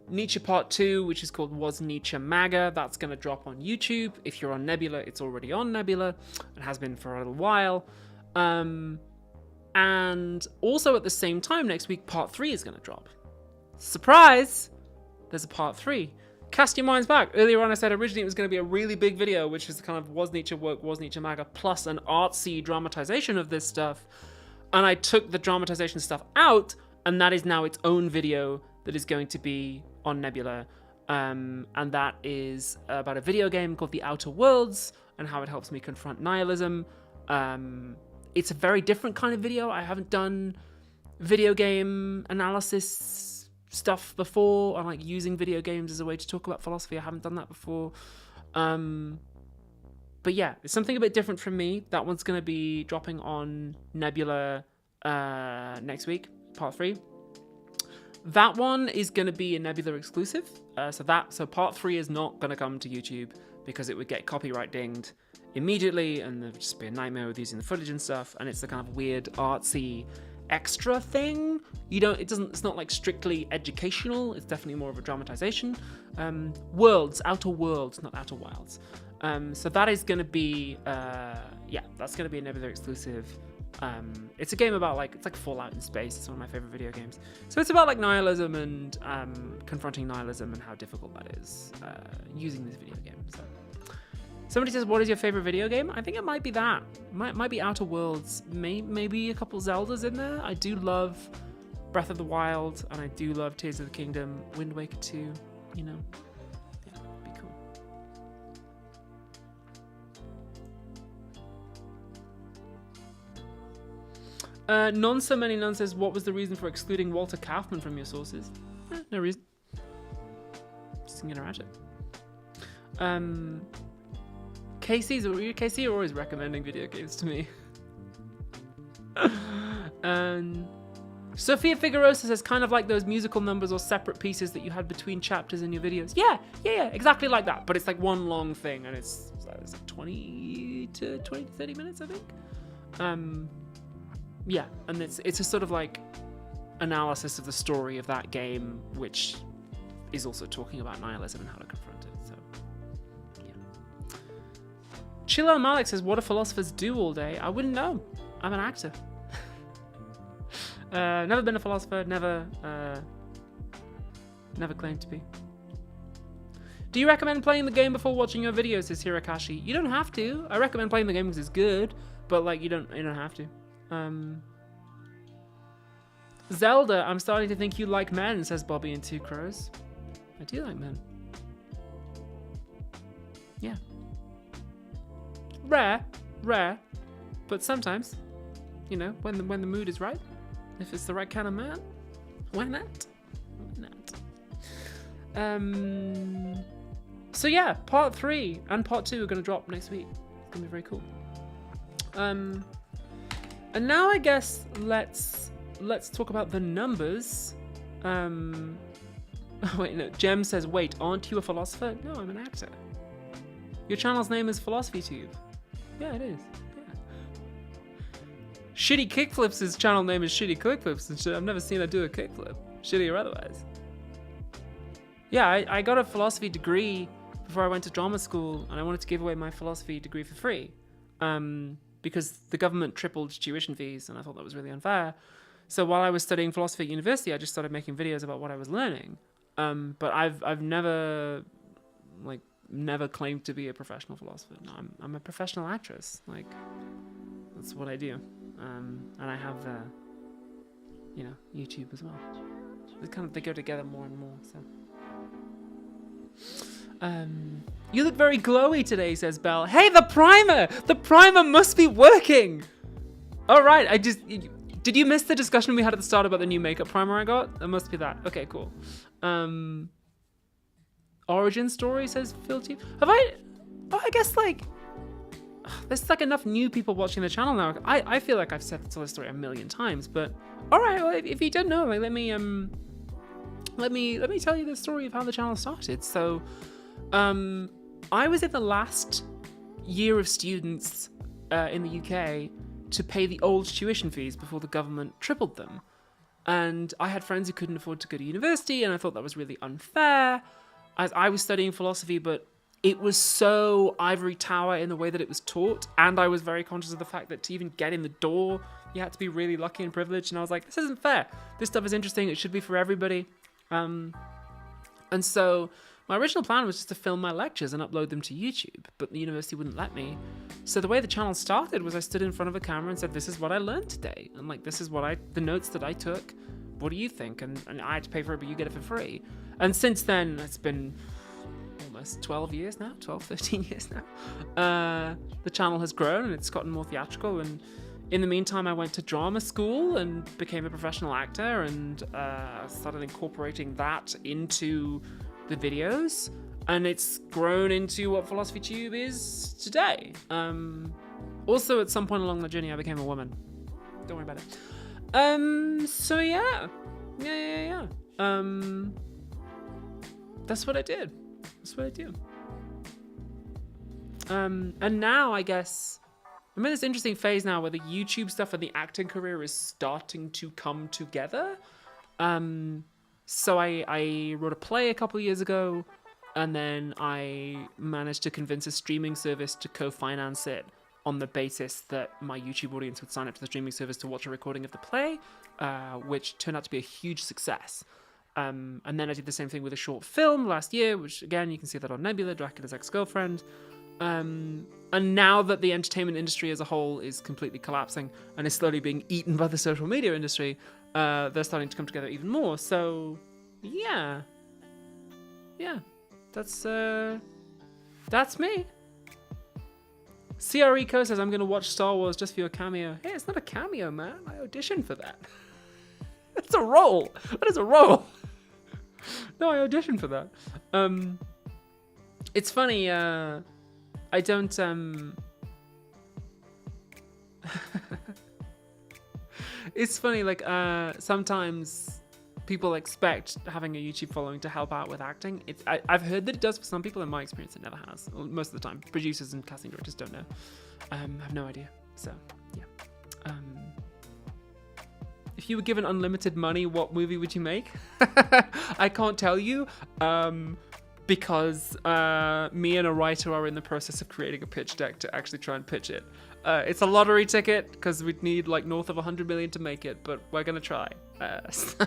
A: Nietzsche Part 2, which is called Was Nietzsche MAGA, that's going to drop on YouTube. If you're on Nebula, it's already on Nebula. It has been for a little while. And also at the same time next week, Part 3 is going to drop. Surprise! There's a Part 3. Cast your minds back. Earlier on I said originally it was going to be a really big video, which is kind of Was Nietzsche Woke, Was Nietzsche MAGA, plus an artsy dramatization of this stuff. And I took the dramatization stuff out, and that is now its own video that is going to be on Nebula. And that is about a video game called The Outer Worlds and how it helps me confront nihilism. It's a very different kind of video. I haven't done video game analysis stuff before, or like using video games as a way to talk about philosophy. I haven't done that before. But yeah, it's something a bit different from me. That one's going to be dropping on Nebula next week, Part 3. That one is going to be a Nebula exclusive. So Part 3 is not going to come to YouTube because it would get copyright dinged immediately, and there'd just be a nightmare with using the footage and stuff. And it's the kind of weird artsy extra thing. It's not like strictly educational. It's definitely more of a dramatization. Outer Worlds, not Outer Wilds. So that is going to be, that's going to be a Nebula exclusive. It's a game about it's like Fallout in space. It's one of my favorite video games. So it's about nihilism and confronting nihilism and how difficult that is using this video game. So somebody says, what is your favorite video game? I think it might be that. Might be Outer Worlds. Maybe a couple Zeldas in there. I do love Breath of the Wild, and I do love Tears of the Kingdom, Wind Waker 2, Yeah, be cool. None so many none says, what was the reason for excluding Walter Kaufman from your sources? No reason. Just gonna interact it. Casey are always recommending video games to me. Sophia Figueroa says, kind of like those musical numbers or separate pieces that you had between chapters in your videos. Yeah, exactly like that. But it's like one long thing, and it's like 20 to 30 minutes, I think. Yeah, and it's a sort of like analysis of the story of that game, which is also talking about nihilism and how to confront it. So, yeah. Chilo Malik says, what do philosophers do all day? I wouldn't know. I'm an actor. Never been a philosopher, never claimed to be. Do you recommend playing the game before watching your videos, says Hirakashi? You don't have to. I recommend playing the game because it's good, but you don't have to. Zelda, I'm starting to think you like men, says Bobby and Two Crows. I do like men. Yeah. Rare, but sometimes, when the mood is right, if it's the right kind of man, why not? So yeah, part 3 and part 2 are going to drop next week. It's going to be very cool. And now I guess let's talk about the numbers. Wait, no. Jem says, wait, aren't you a philosopher? No, I'm an actor. Your channel's name is PhilosophyTube. Yeah, it is. Yeah. Shitty Kickflips' channel name is Shitty Kickflips, and I've never seen her do a kickflip, shitty or otherwise. Yeah, I got a philosophy degree before I went to drama school, and I wanted to give away my philosophy degree for free. Because the government tripled tuition fees, and I thought that was really unfair. So while I was studying philosophy at university, I just started making videos about what I was learning. But I've never never claimed to be a professional philosopher. No, I'm a professional actress. Like, that's what I do. And I have, YouTube as well. They go together more and more. So, you look very glowy today, says Belle. Hey, the primer must be working. All right, did you miss the discussion we had at the start about the new makeup primer I got? It must be that. Okay, cool. Origin story, says Phil. I guess there's enough new people watching the channel now. I feel like I've said the story a million times, but all right. Well, if you don't know, let me tell you the story of how the channel started. So, I was in the last year of students in the UK to pay the old tuition fees before the government tripled them, and I had friends who couldn't afford to go to university, and I thought that was really unfair. As I was studying philosophy, but it was so ivory tower in the way that it was taught, and I was very conscious of the fact that to even get in the door, you had to be really lucky and privileged, and I was like, this isn't fair. This stuff is interesting. It should be for everybody. And so my original plan was just to film my lectures and upload them to YouTube, but the university wouldn't let me. So the way the channel started was I stood in front of a camera and said, this is what I learned today. And this is the notes that I took. What do you think? And I had to pay for it, but you get it for free. And since then, it's been almost 13 years now. The channel has grown and it's gotten more theatrical. And in the meantime, I went to drama school and became a professional actor and started incorporating that into the videos. And it's grown into what Philosophy Tube is today. Also, at some point along the journey, I became a woman. Don't worry about it. So yeah. That's what I did. And now I guess I'm in this interesting phase now where the YouTube stuff and the acting career is starting to come together. So I wrote a play a couple of years ago, and then I managed to convince a streaming service to co-finance it on the basis that my YouTube audience would sign up to the streaming service to watch a recording of the play, which turned out to be a huge success. And then I did the same thing with a short film last year, which again, you can see that on Nebula, Dracula's Ex-Girlfriend. And now that the entertainment industry as a whole is completely collapsing and is slowly being eaten by the social media industry, they're starting to come together even more. So, yeah, that's me. CRE Co says, I'm going to watch Star Wars just for your cameo. Hey, it's not a cameo, man. I auditioned for that. That's a role. That is a role. No, I auditioned for that. It's funny. I don't. It's funny. Sometimes people expect having a YouTube following to help out with acting. I've heard that it does for some people. In my experience, it never has. Most of the time, producers and casting directors don't know. Have no idea. So yeah. If you were given unlimited money, what movie would you make? I can't tell you, because me and a writer are in the process of creating a pitch deck to actually try and pitch it. It's a lottery ticket because we'd need north of 100 million to make it, but we're gonna try. So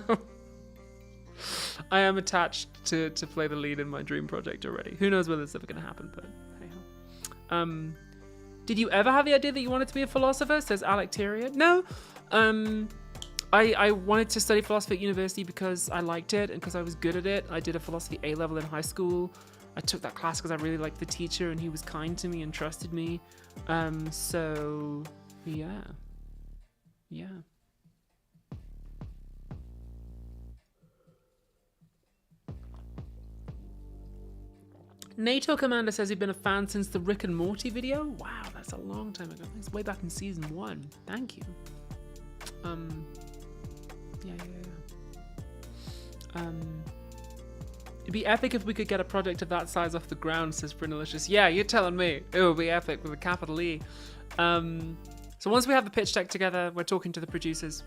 A: I am attached to play the lead in my dream project already. Who knows whether it's ever gonna happen, but hey ho. Did you ever have the idea that you wanted to be a philosopher? Says Alec Terrier. No. I wanted to study philosophy at university because I liked it and because I was good at it. I did a philosophy A-level in high school. I took that class because I really liked the teacher and he was kind to me and trusted me. So, yeah. NATO Commander says he's been a fan since the Rick and Morty video. Wow, that's a long time ago. It's way back in season 1. Thank you. It'd be epic if we could get a project of that size off the ground, says Brinalicious. Yeah, you're telling me. It would be epic with a capital E. So once we have the pitch deck together, we're talking to the producers.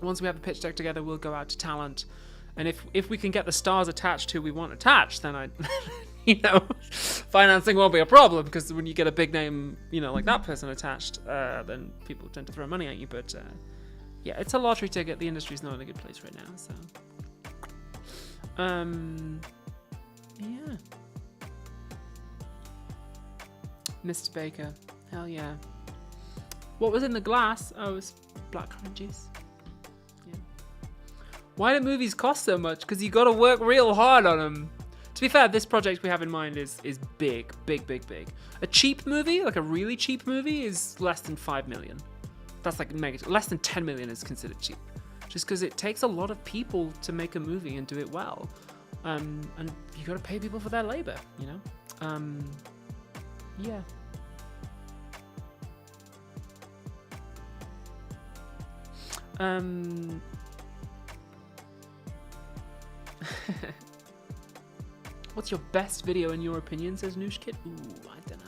A: Once we have the pitch deck together, we'll go out to talent. And if we can get the stars attached who we want attached, then financing won't be a problem, because when you get a big name, like that person attached, then people tend to throw money at you. But yeah, it's a lottery ticket. The industry's not in a good place right now, so Mr. Baker. Hell yeah. What was in the glass? Oh, it was blackcurrant juice. Yeah. Why do movies cost so much? Because you got to work real hard on them. To be fair, this project we have in mind is big. A cheap movie, like a really cheap movie, is less than 5 million. That's like mega. Less than 10 million is considered cheap. Just because it takes a lot of people to make a movie and do it well. And you got to pay people for their labor, you know? Yeah. What's your best video in your opinion, says Nooshkit? Ooh, I don't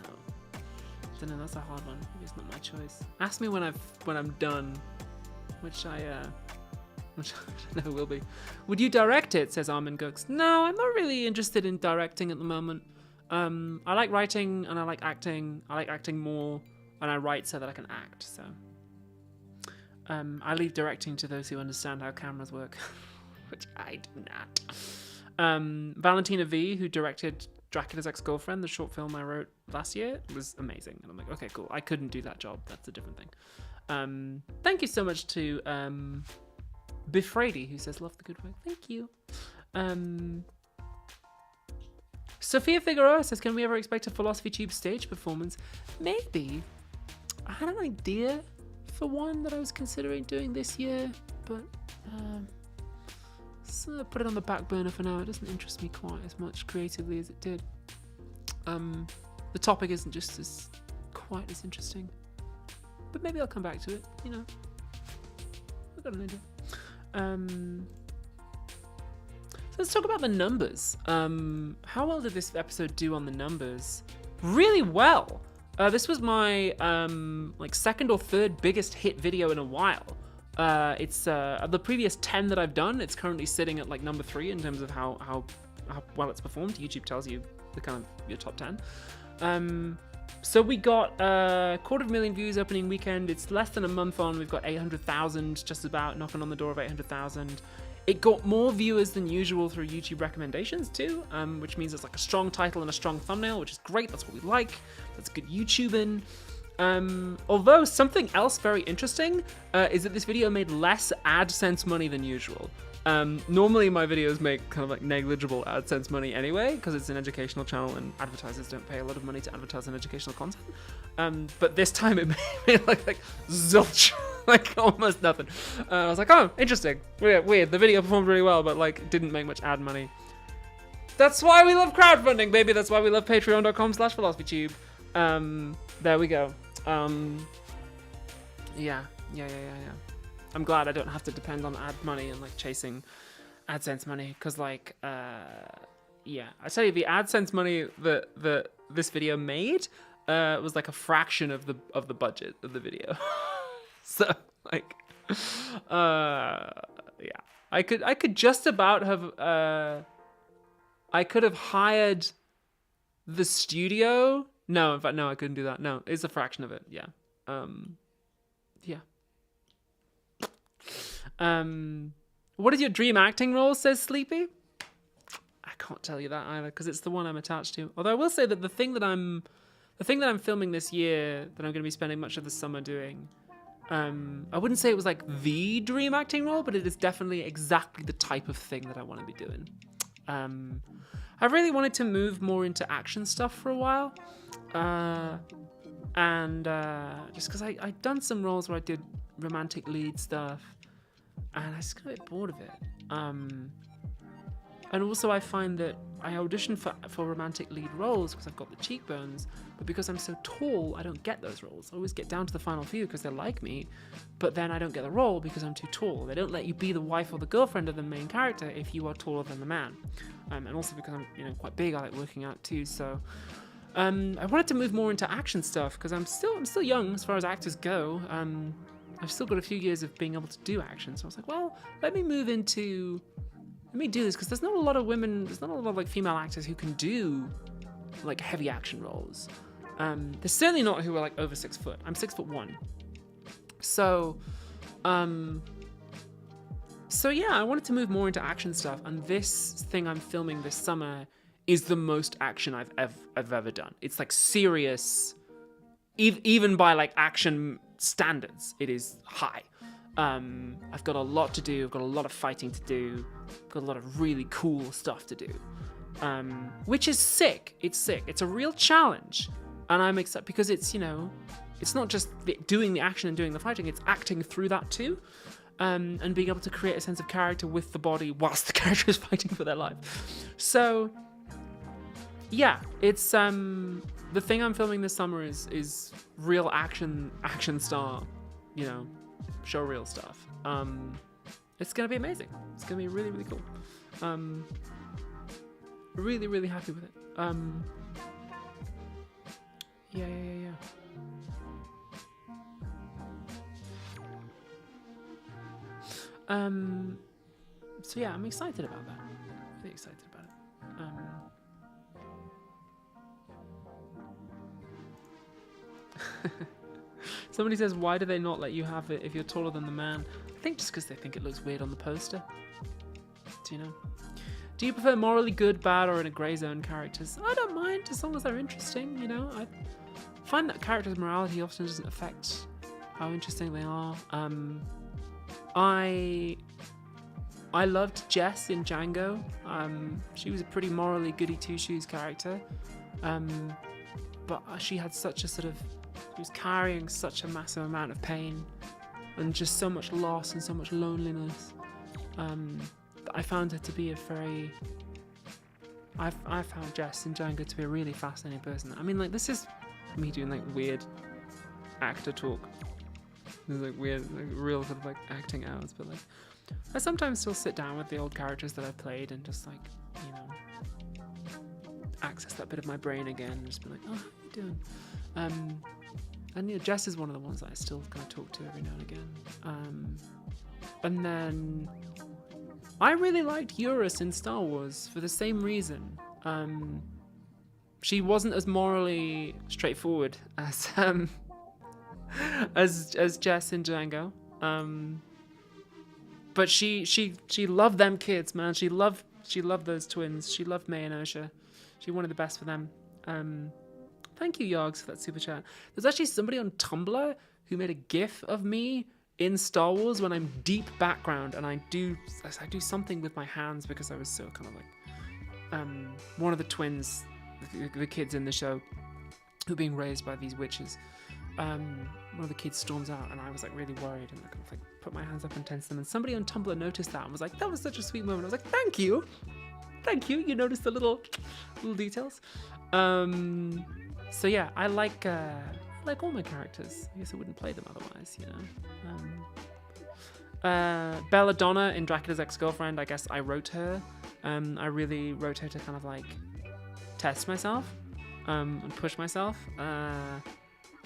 A: know, that's a hard one. Maybe it's not my choice. Ask me when I'm done, which I know will be. Would you direct it, says Armin Gooks? No, I'm not really interested in directing at the moment. I like writing and I like acting. I like acting more, and I write so that I can act, so. I leave directing to those who understand how cameras work, which I do not. Valentina V, who directed Dracula's Ex-Girlfriend, the short film I wrote last year, was amazing. And I'm like, okay, cool. I couldn't do that job. That's a different thing. Thank you so much to Bifrady, who says, love the good work. Thank you. Sophia Figueroa says, can we ever expect a Philosophy Tube stage performance? Maybe. I had an idea for one that I was considering doing this year, but so put it on the back burner for now. It doesn't interest me quite as much creatively as it did. The topic isn't just as quite as interesting, but maybe I'll come back to it, you know. I've got an idea. So let's talk about the numbers. How well did this episode do on the numbers? Really well. This was my like second or third biggest hit video in a while. It's of the previous 10 that I've done, it's currently sitting at like number 3 in terms of how well it's performed. YouTube tells you the kind of your top 10. So we got 250,000 views opening weekend. It's less than a month on. We've got 800,000, just about knocking on the door of 800,000. It got more viewers than usual through YouTube recommendations too, which means it's like a strong title and a strong thumbnail, which is great. That's what we like. That's good YouTubing. Although something else very interesting is that this video made less AdSense money than usual. Normally my videos make kind of like negligible AdSense money anyway, because it's an educational channel and advertisers don't pay a lot of money to advertise on educational content. But this time it made like zilch, like almost nothing. I was like, oh, interesting, weird. The video performed really well, but like didn't make much ad money. That's why we love crowdfunding, baby. That's why we love patreon.com/philosophytube. There we go. Yeah. I'm glad I don't have to depend on ad money and like chasing AdSense money, because like yeah, I tell you, the AdSense money that this video made was like a fraction of the budget of the video. So like yeah, I could just about have I could have hired the studio. No, in fact, no, I couldn't do that. No, it's a fraction of it. Yeah. Yeah. What is your dream acting role, says Sleepy? I can't tell you that either, because it's the one I'm attached to. Although I will say that the thing that I'm filming this year, that I'm going to be spending much of the summer doing, I wouldn't say it was like the dream acting role, but it is definitely exactly the type of thing that I want to be doing. I really wanted to move more into action stuff for a while. Just because I'd done some roles where I did romantic lead stuff, and I just got a bit bored of it. And also I find that I audition for romantic lead roles because I've got the cheekbones, but because I'm so tall, I don't get those roles. I always get down to the final few because they like me, but then I don't get the role because I'm too tall. They don't let you be the wife or the girlfriend of the main character if you are taller than the man. And also because I'm quite big, I like working out too. So I wanted to move more into action stuff because I'm still young as far as actors go. I've still got a few years of being able to do action. So I was like, well, let me do this, because there's not a lot of like female actors who can do like heavy action roles. There's certainly not who are like over 6 foot. I'm 6'1". So yeah, I wanted to move more into action stuff, and this thing I'm filming this summer is the most action I've ever done. It's like serious even by like action standards, it is high. I've got a lot to do. I've got a lot of fighting to do. I've got a lot of really cool stuff to do, which is sick. It's sick. It's a real challenge, and I'm excited because it's, you know, it's not just doing the action and doing the fighting. It's acting through that too, and being able to create a sense of character with the body whilst the character is fighting for their life. So, yeah, it's the thing I'm filming this summer is real action star, you know, show reel stuff. It's gonna be amazing. It's gonna be really, really cool. Really, really happy with it. Yeah. So yeah, I'm excited about that. Really excited about it. Somebody says, why do they not let you have it if you're taller than the man? I think just because they think it looks weird on the poster. Do you know? Do you prefer morally good, bad, or in a grey zone characters? I don't mind, as long as they're interesting, you know? I find that characters' morality often doesn't affect how interesting they are. I loved Jess in Django. She was a pretty morally goody two-shoes character. But she had such a she was carrying such a massive amount of pain and just so much loss and so much loneliness. I found her to be a very... I found Jess in Django to be a really fascinating person. I mean, like, this is me doing, like, weird actor talk. There's, like, weird, like, real sort of, like, acting hours. But, like, I sometimes still sit down with the old characters that I played and just, like, you know, access that bit of my brain again and just be like, oh, how you doing? And, you know, Jess is one of the ones that I still kind of talk to every now and again. And then... I really liked Eurus in Star Wars for the same reason. She wasn't as morally straightforward as as Jess in Django. But she loved them kids, man. She loved those twins. She loved May and Osha. She wanted the best for them. Thank you, Yogs, for that super chat. There's actually somebody on Tumblr who made a GIF of me in Star Wars when I'm deep background and I do something with my hands because I was so kind of like one of the twins, the kids in the show who are being raised by these witches. One of the kids storms out and I was like really worried and I kind of like put my hands up and tense them, and somebody on Tumblr noticed that and was like, that was such a sweet moment. I was like, thank you, you noticed the little details. So yeah, I like all my characters. I guess I wouldn't play them otherwise, you know. Belladonna in Dracula's Ex-Girlfriend, I guess I wrote her. I really wrote her to kind of like test myself and push myself. I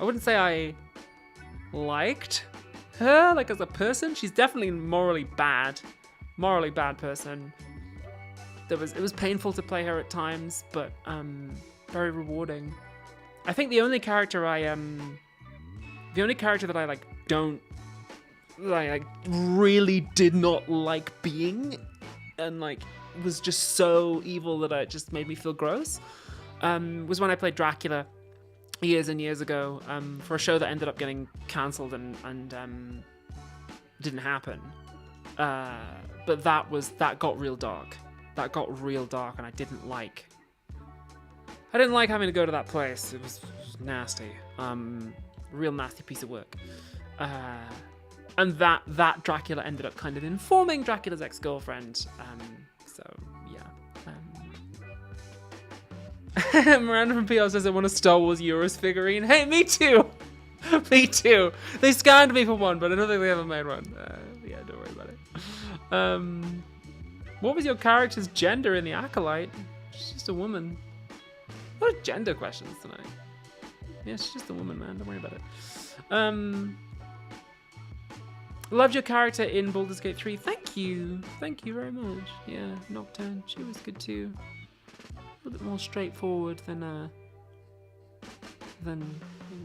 A: wouldn't say I liked her like as a person. She's definitely morally bad person. It was painful to play her at times, but very rewarding. I think the only character that I like really did not like being and like was just so evil that it just made me feel gross was when I played Dracula years and years ago for a show that ended up getting cancelled and didn't happen. But that got real dark. That got real dark, and I didn't like having to go to that place. It was nasty. Real nasty piece of work. And that Dracula ended up kind of informing Dracula's Ex-Girlfriend. So, yeah. Miranda from PR says I want a Star Wars Eurus figurine. Hey, me too! Me too! They scanned me for one, but I don't think they ever made one. Yeah, don't worry about it. What was your character's gender in The Acolyte? She's just a woman. What are gender questions tonight? Yeah, she's just a woman, man. Don't worry about it. Loved your character in Baldur's Gate 3. Thank you. Thank you very much. Yeah, Nocturne. She was good too. A little bit more straightforward than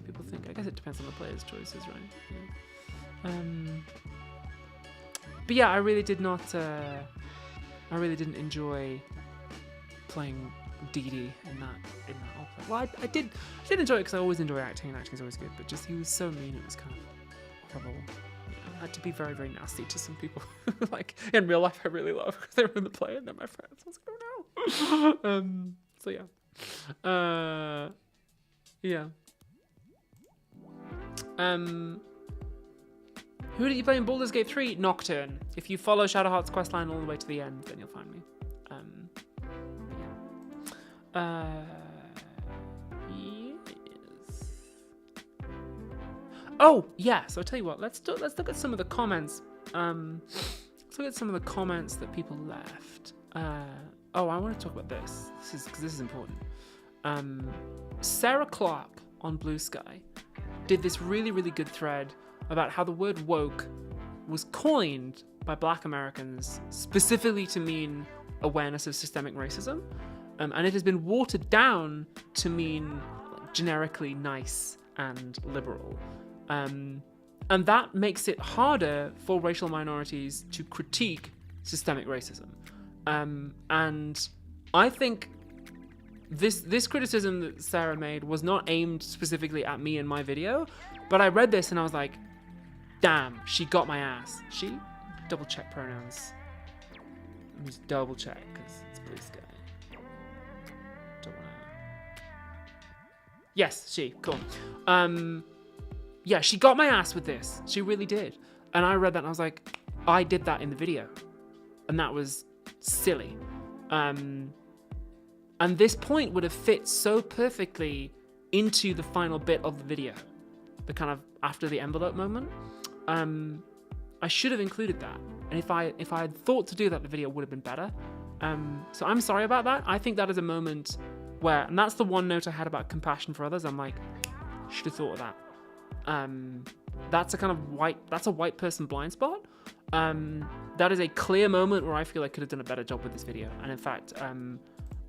A: people think. I guess it depends on the player's choices, right? Yeah. But yeah, I really did not... I really didn't enjoy playing Dee Dee in that Well, I did enjoy it because I always enjoy acting, and acting is always good. But just he was so mean, it was kind of horrible. I had to be very, very nasty to some people. Like in real life, I really love because they were in the play and they're my friends. I was like, oh no. So yeah. Yeah. Who did you play in Baldur's Gate 3? Nocturne. If you follow Shadowheart's questline all the way to the end, then you'll find me. Yes. Oh, yeah. So I'll tell you what. Let's look at some of the comments. Let's look at some of the comments that people left. Oh, I want to talk about this. Because this is important. Sarah Clark on Blue Sky did this really, really good thread about how the word woke was coined by Black Americans specifically to mean awareness of systemic racism, and it has been watered down to mean generically nice and liberal, and that makes it harder for racial minorities to critique systemic racism, and I think this criticism that Sarah made was not aimed specifically at me in my video, but I read this and I was like, damn, she got my ass. She? Double check pronouns. Let me just double check because it's Blue Sky. Don't wanna... Yes, she. Cool. Yeah, she got my ass with this. She really did. And I read that and I was like, I did that in the video. And that was silly. And this point would have fit so perfectly into the final bit of the video, the kind of after the envelope moment. I should have included that, and if I had thought to do that, the video would have been better. So I'm sorry about that. I think that is a moment where, and that's the one note I had about compassion for others. I'm like, should have thought of that. That's a kind of white person blind spot. That is a clear moment where I feel I could have done a better job with this video, and in fact,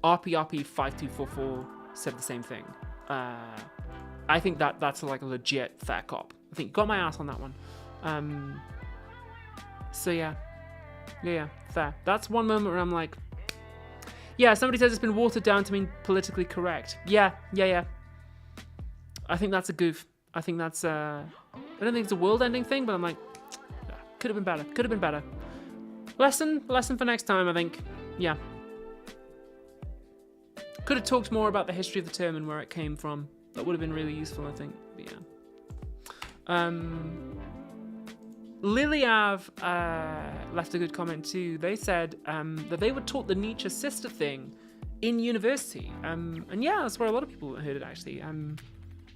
A: RPRP5244 said the same thing. I think that's like a legit fair cop. I think got my ass on that one. So yeah, fair. That's one moment where I'm like, yeah, somebody says it's been watered down to mean politically correct. Yeah. I think that's a goof. I think that's I don't think it's a world-ending thing, but I'm like, yeah, could have been better. Lesson for next time, I think. Yeah. Could have talked more about the history of the term and where it came from. That would have been really useful, I think. But yeah. Lily Av left a good comment too. They said that they were taught the Nietzsche sister thing in university. And yeah, that's where a lot of people heard it actually.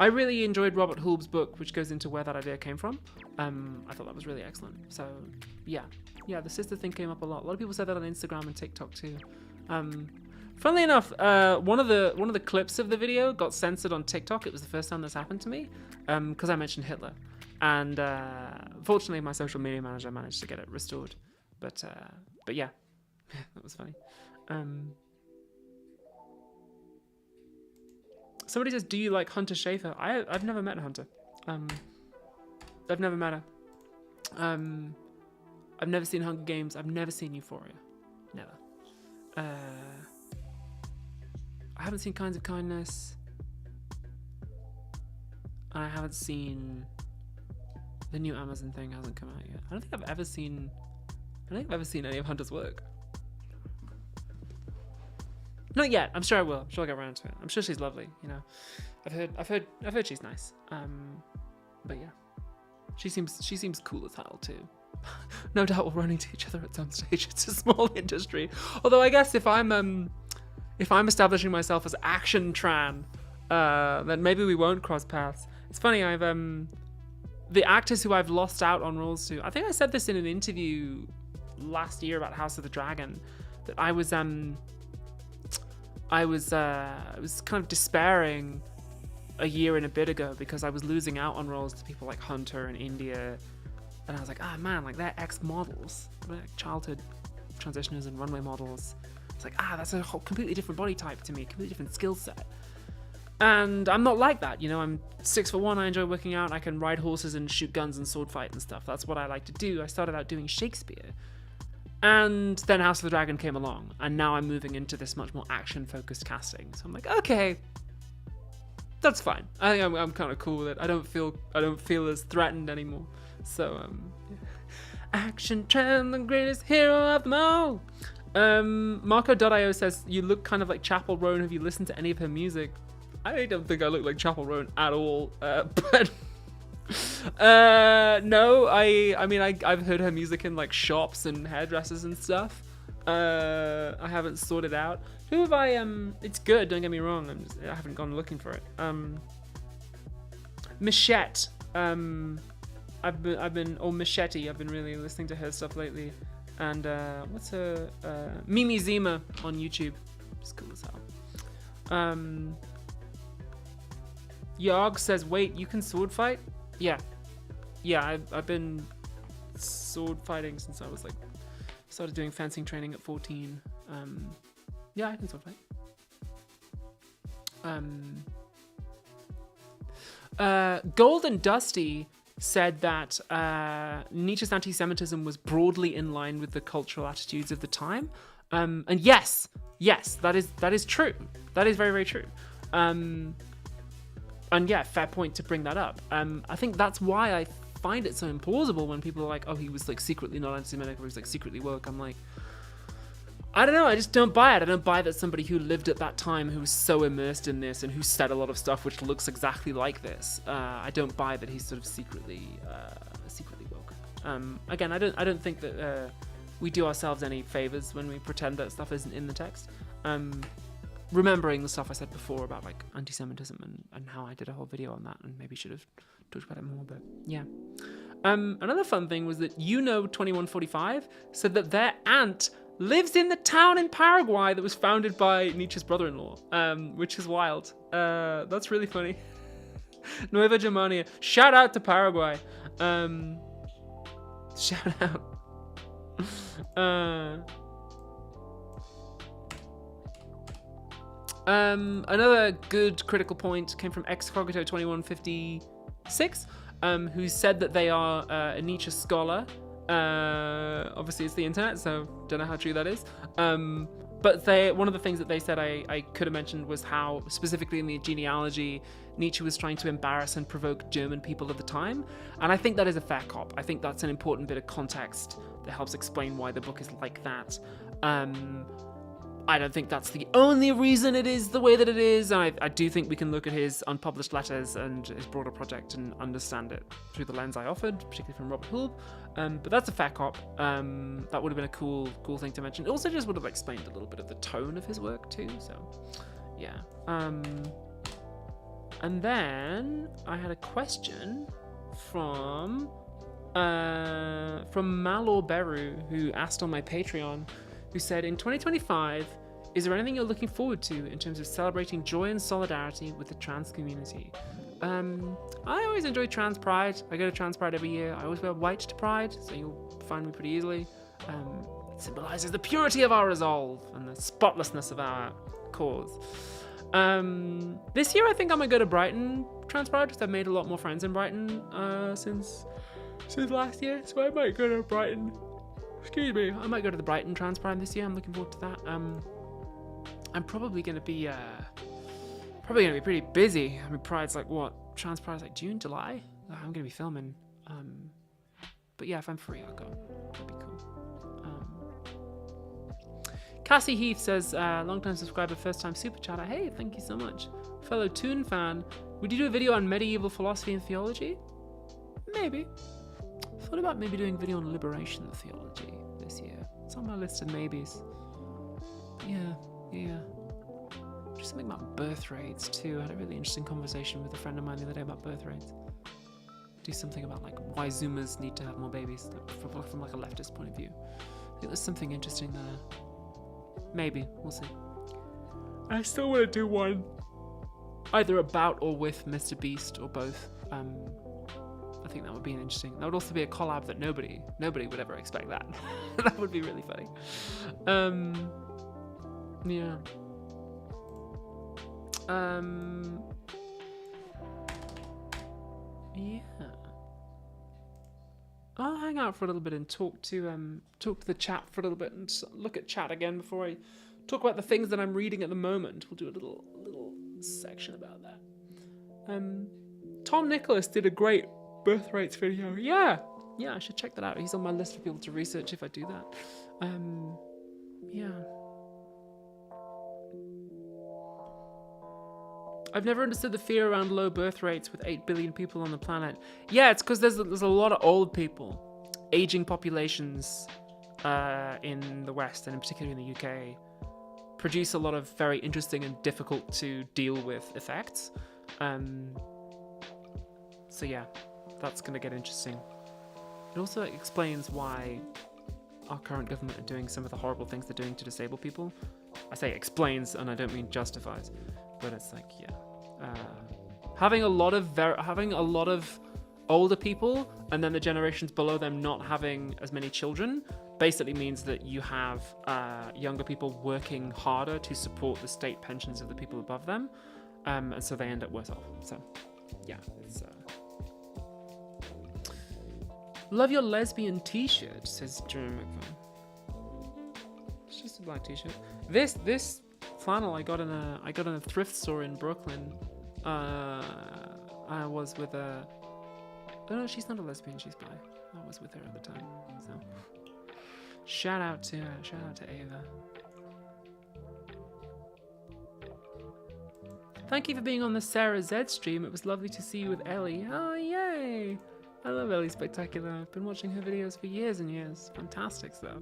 A: I really enjoyed Robert Hulb's book, which goes into where that idea came from. I thought that was really excellent. So yeah, the sister thing came up a lot. A lot of people said that on Instagram and TikTok too. Funnily enough, one of the clips of the video got censored on TikTok. It was the first time this happened to me, because I mentioned Hitler, and fortunately my social media manager managed to get it restored. But yeah, that was funny. Somebody says, "Do you like Hunter Schafer?" I've never met Hunter. I've never met her. I've never seen Hunger Games. I've never seen Euphoria. Never. I haven't seen Kinds of Kindness. I haven't seen the new Amazon thing. Hasn't come out yet. I don't think I've ever seen any of Hunter's work. Not yet. I'm sure I will. I'm sure I'll get around to it. I'm sure she's lovely. You know, I've heard she's nice. But yeah, she seems cool as hell too. No doubt we'll run into each other at some stage. It's a small industry. Although I guess if I'm establishing myself as action tran, then maybe we won't cross paths. It's funny, I've the actors who I've lost out on roles to, I think I said this in an interview last year about House of the Dragon, that I was kind of despairing a year and a bit ago because I was losing out on roles to people like Hunter and India, and I was like, man, like they're ex-models, they're childhood transitioners and runway models. It's like, that's a whole completely different body type to me, completely different skill set. And I'm not like that, you know, I'm 6'1", I enjoy working out, I can ride horses and shoot guns and sword fight and stuff. That's what I like to do. I started out doing Shakespeare. And then House of the Dragon came along, and now I'm moving into this much more action-focused casting. So I'm like, okay, that's fine. I think I'm kind of cool with it. I don't feel as threatened anymore. So yeah. Action Tran, the greatest hero of them all. Marco.io says, you look kind of like Chapel Roan. Have you listened to any of her music? I don't think I look like Chapel Roan at all. But no, I mean, I've heard her music in like shops and hairdressers and stuff. I haven't sorted out. Who have I, it's good, don't get me wrong. I haven't gone looking for it. Michette, I've been Machete, I've been really listening to her stuff lately. And what's her Mimi Zima on YouTube. It's cool as hell. Yarg says, wait, you can sword fight? Yeah, I've been sword fighting since I was like started doing fencing training at 14. Yeah, I can sword fight. Golden Dusty said that Nietzsche's anti-Semitism was broadly in line with the cultural attitudes of the time. And yes, that is true. That is very, very true. And yeah, fair point to bring that up. I think that's why I find it so implausible when people are like, oh, he was like secretly not anti-Semitic, or he was like secretly woke. I'm like, I don't know, I just don't buy it. I don't buy that somebody who lived at that time, who was so immersed in this and who said a lot of stuff which looks exactly like this. I don't buy that he's sort of secretly woke. Again, I don't think that we do ourselves any favors when we pretend that stuff isn't in the text. Remembering the stuff I said before about like anti-Semitism and how I did a whole video on that and maybe should have talked about it more, but yeah. Another fun thing was that 2145 said that their aunt lives in the town in Paraguay that was founded by Nietzsche's brother-in-law, which is wild. That's really funny. Nueva Germania. Shout out to Paraguay. Shout out. Another good critical point came from Excogito2156, who said that they are a Nietzsche scholar. Obviously it's the internet, so don't know how true that is. But one of the things that they said I could have mentioned was how, specifically in the genealogy, Nietzsche was trying to embarrass and provoke German people of the time. And I think that is a fair cop. I think that's an important bit of context that helps explain why the book is like that. I don't think that's the only reason it is the way that it is. I do think we can look at his unpublished letters and his broader project and understand it through the lens I offered, particularly from Robert Hulb. But that's a fair cop. That would have been a cool thing to mention. It also just would have explained a little bit of the tone of his work too. So, yeah. And then I had a question from Malor Beru, who asked on my Patreon, who said, in 2025, is there anything you're looking forward to in terms of celebrating joy and solidarity with the trans community? I always enjoy Trans Pride. I go to Trans Pride every year. I always wear white to Pride, so you'll find me pretty easily. It symbolizes the purity of our resolve and the spotlessness of our cause. This year I think I'm gonna go to Brighton Trans Pride because I've made a lot more friends in Brighton since last year, so I might go to Brighton. Excuse me, I might go to the Brighton Trans Pride this year. I'm looking forward to that. I'm probably gonna be pretty busy. I mean, Pride's like what? Trans Pride's like June, July. I'm gonna be filming. But yeah, if I'm free, I'll go. That'd be cool. Cassie Heath says, long-time subscriber, first-time super chatter. Hey, thank you so much. Fellow Toon fan, would you do a video on medieval philosophy and theology? Maybe. Thought about maybe doing a video on liberation theology this year. It's on my list of maybes. But yeah. Just something about birth rates too. I had a really interesting conversation with a friend of mine the other day about birth rates. Do something about like why Zoomers need to have more babies from like a leftist point of view. I think there's something interesting there. Maybe, we'll see. I still want to do one either about or with Mr. Beast or both. I think that would be interesting. That would also be a collab that nobody would ever expect that. That would be really funny. Yeah. Yeah. I'll hang out for a little bit and talk to the chat for a little bit and look at chat again before I talk about the things that I'm reading at the moment. We'll do a little section about that. Tom Nicholas did a great birth rates video. Yeah, I should check that out. He's on my list for people to research if I do that. Yeah. I've never understood the fear around low birth rates with 8 billion people on the planet. Yeah, it's because there's a lot of old people, aging populations in the West, and in particular in the UK, produce a lot of very interesting and difficult to deal with effects. So yeah, that's going to get interesting. It also explains why our current government are doing some of the horrible things they're doing to disabled people. I say explains, and I don't mean justifies, but it's like, yeah, having a lot of older people, and then the generations below them not having as many children, basically means that you have younger people working harder to support the state pensions of the people above them, and so they end up worse off. So, yeah, it's. Love your lesbian t-shirt, says Jeremy McFarlane. It's just a black t-shirt. This flannel I got in a thrift store in Brooklyn. I was with a. Oh no, she's not a lesbian. She's bi. I was with her at the time. So shout out to Ava. Thank you for being on the Sarah Z stream. It was lovely to see you with Ellie. Oh yay! I love Ellie Spectacular. I've been watching her videos for years and years. Fantastic stuff.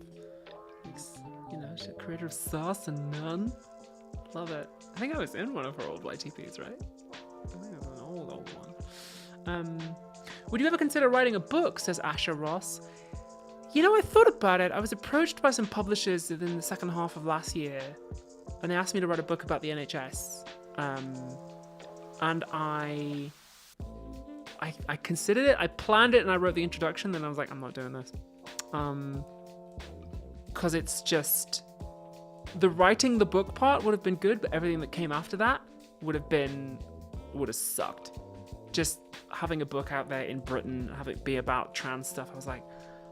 A: She's the creator of Sauce and None. Love it. I think I was in one of her old YTPs, right? I think it was an old one. Would you ever consider writing a book, says Asha Ross. I thought about it. I was approached by some publishers within the second half of last year, and they asked me to write a book about the NHS. And I considered it. I planned it, and I wrote the introduction. Then I was like, I'm not doing this, because it's just the writing the book part would have been good, but everything that came after that would have sucked. Just having a book out there in Britain, have it be about trans stuff, I was like,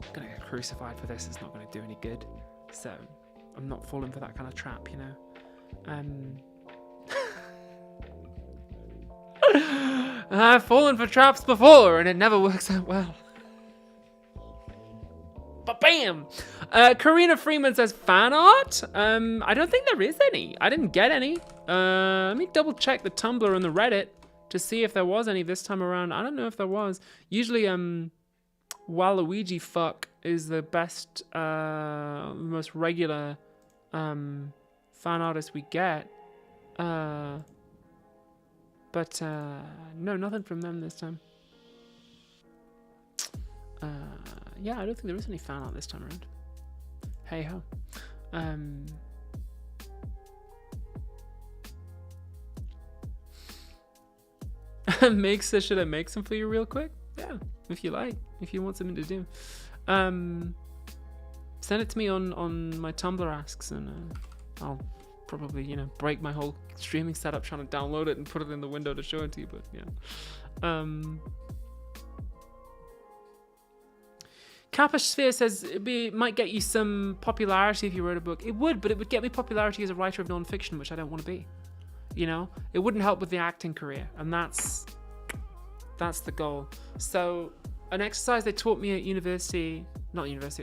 A: I'm gonna get crucified for this. It's not gonna do any good. So I'm not falling for that kind of trap, I've fallen for traps before, and it never works out well. But bam! Karina Freeman says fan art. I don't think there is any. I didn't get any. Let me double check the Tumblr and the Reddit to see if there was any this time around. I don't know if there was. Usually, Waluigi fuck is the best, most regular fan artist we get. But no, nothing from them this time. Yeah, I don't think there is any fan art this time around. Hey ho. Should I make some for you real quick? Yeah, if you like. If you want something to do. Send it to me on my Tumblr asks, and I'll probably, break my whole streaming setup trying to download it and put it in the window to show it to you, but yeah. Kappa Sphere says it might get you some popularity if you wrote a book. It would, but it would get me popularity as a writer of non-fiction, which I don't want to be. It wouldn't help with the acting career, and that's the goal. So an exercise they taught me at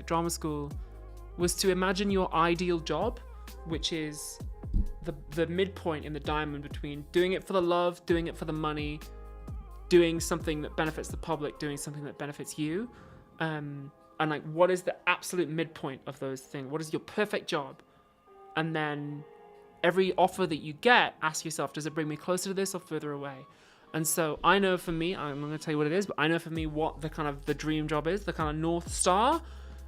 A: drama school, was to imagine your ideal job, which is the midpoint in the diamond between doing it for the love, doing it for the money, doing something that benefits the public, doing something that benefits you. And like, what is the absolute midpoint of those things? What is your perfect job? And then every offer that you get, ask yourself, does it bring me closer to this or further away? And so I know for me, I'm not going to tell you what it is, but I know for me what the dream job is, the kind of North Star.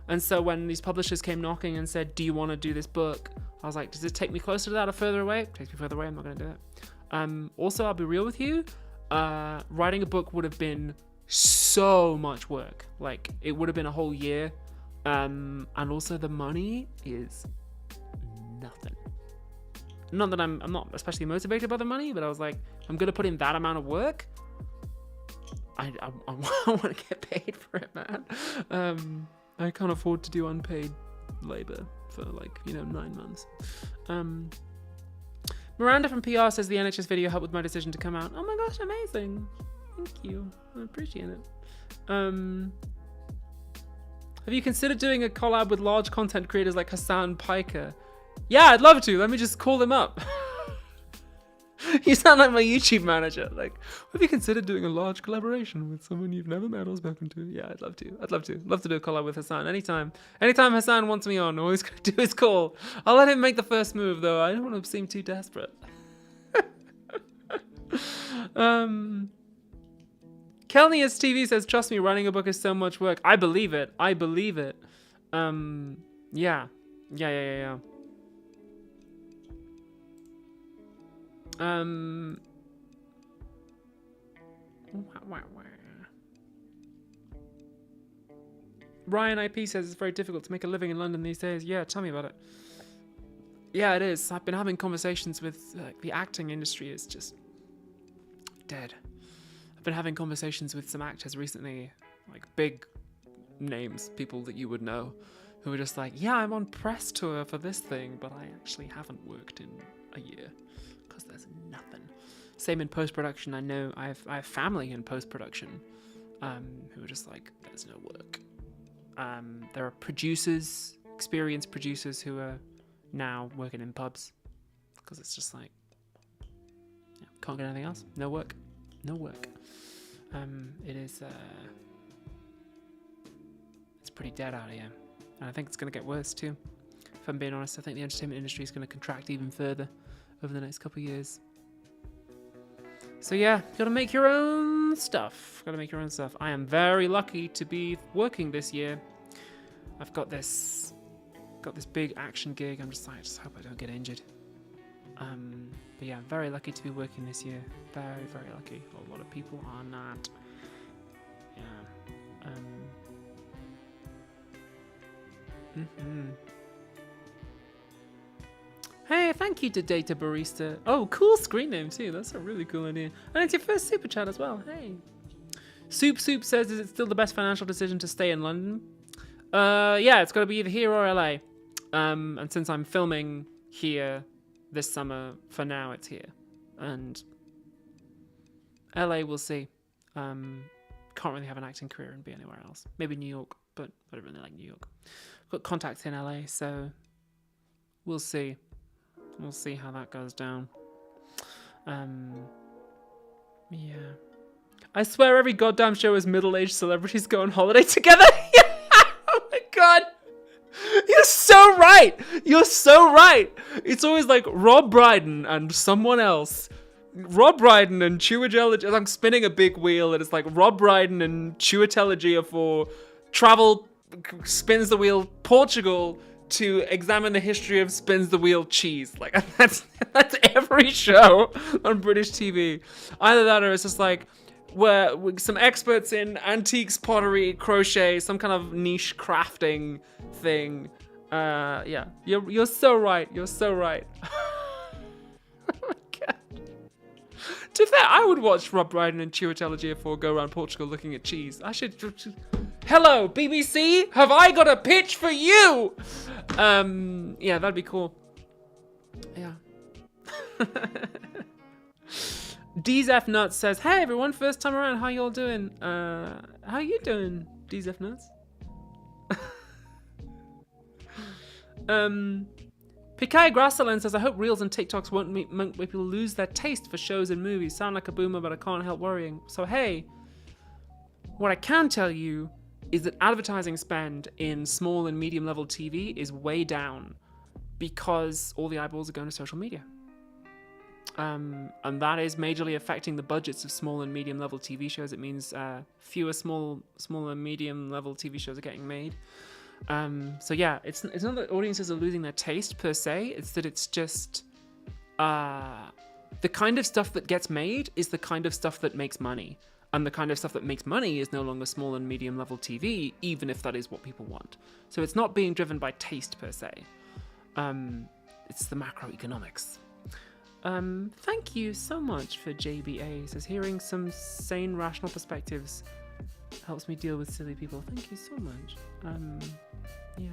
A: And so when these publishers came knocking and said, do you want to do this book? I was like, does it take me closer to that or further away? It takes me further away. I'm not going to do it. Also, I'll be real with you. Writing a book would have been so much work. Like, it would have been a whole year. And also the money is nothing. Not that I'm not especially motivated by the money, but I was like, I'm going to put in that amount of work. I want to get paid for it, man. I can't afford to do unpaid labor for 9 months. Miranda from PR says the NHS video helped with my decision to come out. Oh my gosh, amazing. Thank you. I appreciate it. Have you considered doing a collab with large content creators like Hassan Piker? Yeah, I'd love to. Let me just call them up. You sound like my YouTube manager. Like, have you considered doing a large collaboration with someone you've never met or spoken to? Yeah, I'd love to. I'd love to. Love to do a collab with Hassan anytime. Anytime Hassan wants me on, all he's going to do is call. I'll let him make the first move, though. I don't want to seem too desperate. Kelnius TV says, trust me, writing a book is so much work. I believe it. I believe it. Yeah. Ryan IP says it's very difficult to make a living in London these days. Yeah, tell me about it. Yeah, it is. I've been having conversations with the acting industry is just dead. I've been having conversations with some actors recently, like big names, people that you would know, who are just like, yeah, I'm on press tour for this thing, but I actually haven't worked in a year because there's nothing. Same in post-production. I know I have family in post-production who are just like, there's no work. There are producers, experienced producers who are now working in pubs because it's just like, yeah, can't get anything else. No work. It is, it's pretty dead out here. And I think it's going to get worse too. If I'm being honest, I think the entertainment industry is going to contract even further over the next couple of years. So yeah, gotta make your own stuff. I am very lucky to be working this year. I've got this big action gig. I just hope I don't get injured. But yeah, I'm very lucky to be working this year. Very, very lucky. A lot of people are not. Yeah. Hey, thank you to Data Barista. Oh, cool screen name too. That's a really cool idea. And it's your first super chat as well. Hey. Soup says, is it still the best financial decision to stay in London? Yeah, it's got to be either here or LA. And since I'm filming here this summer, for now it's here. And LA, we'll see. Can't really have an acting career and be anywhere else. Maybe New York, but I don't really like New York. Got contacts in LA, so we'll see. We'll see how that goes down. Yeah. I swear every goddamn show is middle-aged celebrities go on holiday together. Oh my god. You're so right. It's always like Rob Brydon and someone else. Rob Brydon and Chiwetel. I'm spinning a big wheel and it's like Rob Brydon and Chiwetel Ejiofor travel, spins the wheel Portugal to examine the history of spins the wheel cheese. Like that's every show on British TV. Either that or it's just like where some experts in antiques, pottery, crochet, some kind of niche crafting thing. Yeah, you're so right. Oh my god. To be fair, I would watch Rob Brydon and Chiwetel Ejiofor go around Portugal looking at cheese. I should. Hello, BBC. Have I got a pitch for you? Yeah, that'd be cool. Yeah. DZF Nuts says, hey everyone, first time around, how y'all doing? How you doing, DZF Nuts? Pikai Grasseland says, I hope Reels and TikToks won't make people lose their taste for shows and movies. Sound like a boomer, but I can't help worrying. So hey, what I can tell you is that advertising spend in small and medium level TV is way down because all the eyeballs are going to social media. And that is majorly affecting the budgets of small and medium level TV shows. It means fewer small and medium level TV shows are getting made. So yeah, it's not that audiences are losing their taste per se. It's that it's just the kind of stuff that gets made is the kind of stuff that makes money. And the kind of stuff that makes money is no longer small and medium level TV, even if that is what people want. So it's not being driven by taste per se. It's the macroeconomics. Thank you so much for JBA. It says, hearing some sane, rational perspectives helps me deal with silly people. Thank you so much. Yeah,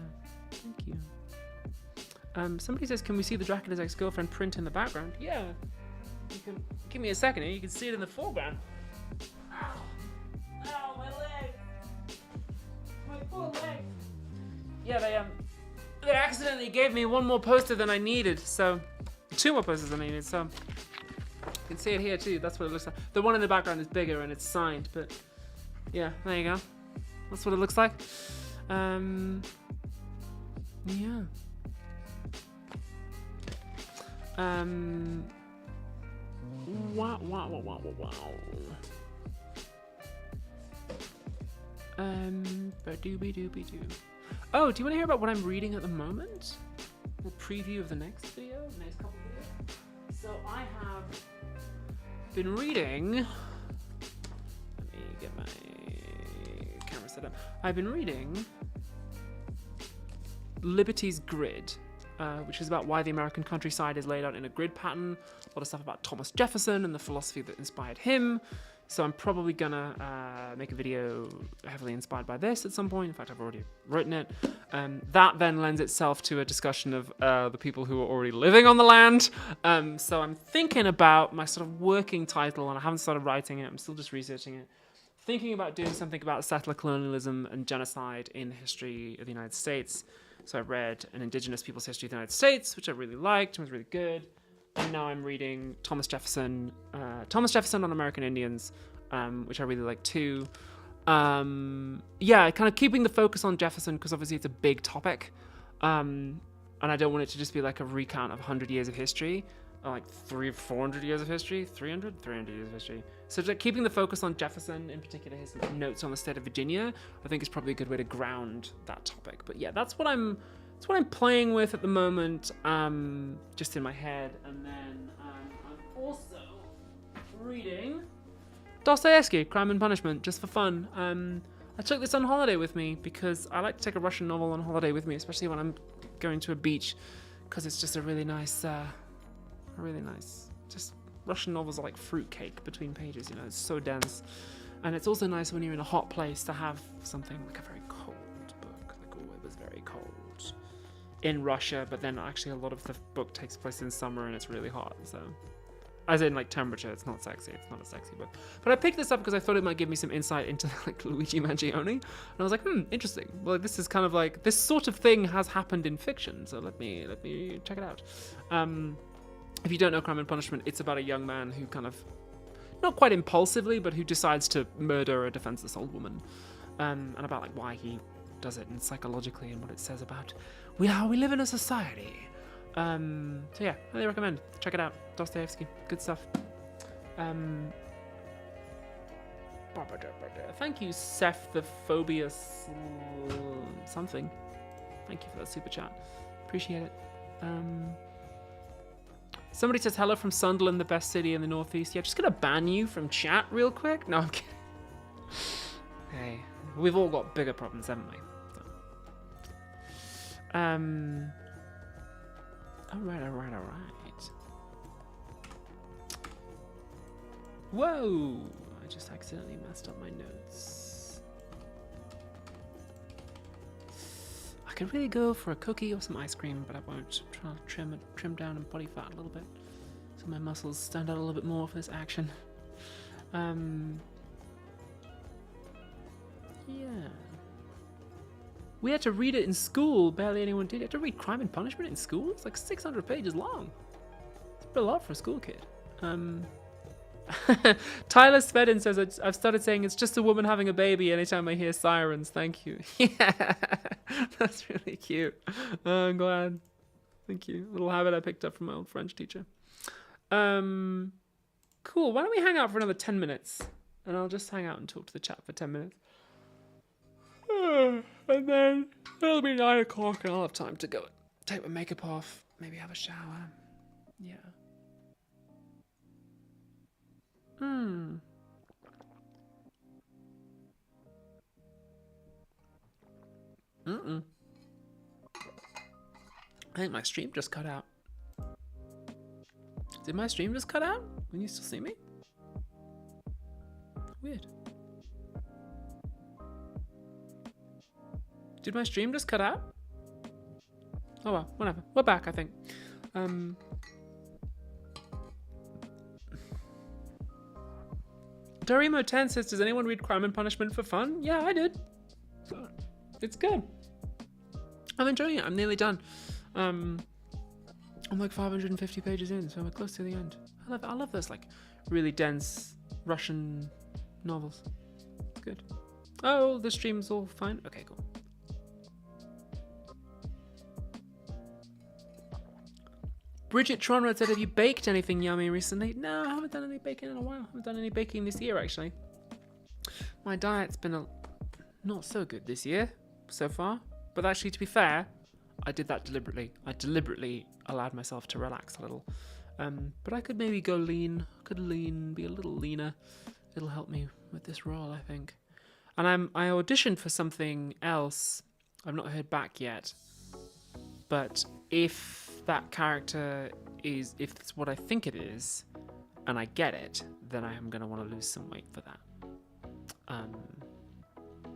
A: thank you. Somebody says, can we see the Dracula's ex-girlfriend print in the background? Yeah. You can give me a second here. You can see it in the foreground. Ow, my leg. My poor leg. Yeah, they accidentally gave me one more poster than I needed, so 2 more posters than I needed, so you can see it here too. That's what it looks like. The one in the background is bigger and it's signed, but yeah, there you go. That's what it looks like. Yeah. Wow. Ba-doobie-doobie-doo. Oh, do you want to hear about what I'm reading at the moment? A preview of the next video, next couple videos. So I have been reading. Let me get my camera set up. I've been reading Liberty's Grid, which is about why the American countryside is laid out in a grid pattern. A lot of stuff about Thomas Jefferson and the philosophy that inspired him. So I'm probably gonna make a video heavily inspired by this at some point. In fact, I've already written it. That then lends itself to a discussion of the people who are already living on the land. So I'm thinking about my sort of working title, and I haven't started writing it. I'm still just researching it. Thinking about doing something about settler colonialism and genocide in the history of the United States. So I read An Indigenous People's History of the United States, which I really liked and was really good. And now I'm reading Thomas Jefferson on American Indians, which I really like too. Yeah, kind of keeping the focus on Jefferson because obviously it's a big topic. And I don't want it to just be like a recount of 100 years of history, or like 400 years of history, 300 years of history. So just keeping the focus on Jefferson, in particular his notes on the state of Virginia, I think is probably a good way to ground that topic. But yeah, that's what I'm playing with at the moment, just in my head. And then I'm also reading Dostoevsky, Crime and Punishment, just for fun. I took this on holiday with me because I like to take a Russian novel on holiday with me, especially when I'm going to a beach, because it's just a really nice, just Russian novels are like fruitcake between pages, you know, it's so dense. And it's also nice when you're in a hot place to have something like a very cold book, like, oh, it was very cold in Russia, but then actually a lot of the book takes place in summer and it's really hot, so as in like temperature, it's not sexy, it's not a sexy book. But I picked this up because I thought it might give me some insight into like Luigi Mangione, and I was like, interesting. Well, this is kind of like, this sort of thing has happened in fiction, so let me check it out. If you don't know Crime and Punishment, it's about a young man who kind of, not quite impulsively, but who decides to murder a defenseless old woman, and about like why he does it and psychologically and what it says about how we live in a society. So yeah, highly recommend. Check it out. Dostoevsky, good stuff. Thank you, Sephtophobius something. Thank you for that super chat. Appreciate it. Somebody says hello from Sunderland, the best city in the northeast. Yeah, just gonna ban you from chat real quick. No, I'm kidding. Hey, we've all got bigger problems, haven't we? So. All right. Whoa! I just accidentally messed up my notes. I could really go for a cookie or some ice cream, but I won't. I'm trying to trim down and body fat a little bit, so my muscles stand out a little bit more for this action. Yeah. We had to read it in school. Barely anyone did. You had to read Crime and Punishment in school? It's like 600 pages long. It's a lot for a school kid. Tyler Svedin says, I've started saying it's just a woman having a baby anytime I hear sirens. Thank you. Yeah, that's really cute. I'm glad. Thank you. A little habit I picked up from my old French teacher. Cool. Why don't we hang out for another 10 minutes? And I'll just hang out and talk to the chat for 10 minutes. And then it'll be 9 o'clock and I'll have time to go take my makeup off, maybe have a shower. Yeah. I think my stream just cut out. Did my stream just cut out? Can you still see me? Weird. Did my stream just cut out? Oh well, whatever. We're back, I think. Dorimo10 says, does anyone read Crime and Punishment for fun? Yeah, I did. It's good. I'm enjoying it. I'm nearly done. I'm like 550 pages in, so we're close to the end. I love those like really dense Russian novels. It's good. Oh, the stream's all fine? Okay, cool. Bridget Tronrod said, have you baked anything yummy recently? No, I haven't done any baking in a while. I haven't done any baking this year, actually. My diet's been not so good this year so far. But actually, to be fair, I did that deliberately. I deliberately allowed myself to relax a little. But I could maybe go lean. Be a little leaner. It'll help me with this role, I think. And I auditioned for something else. I've not heard back yet. But if that character if it's what I think it is, and I get it, then I am going to want to lose some weight for that.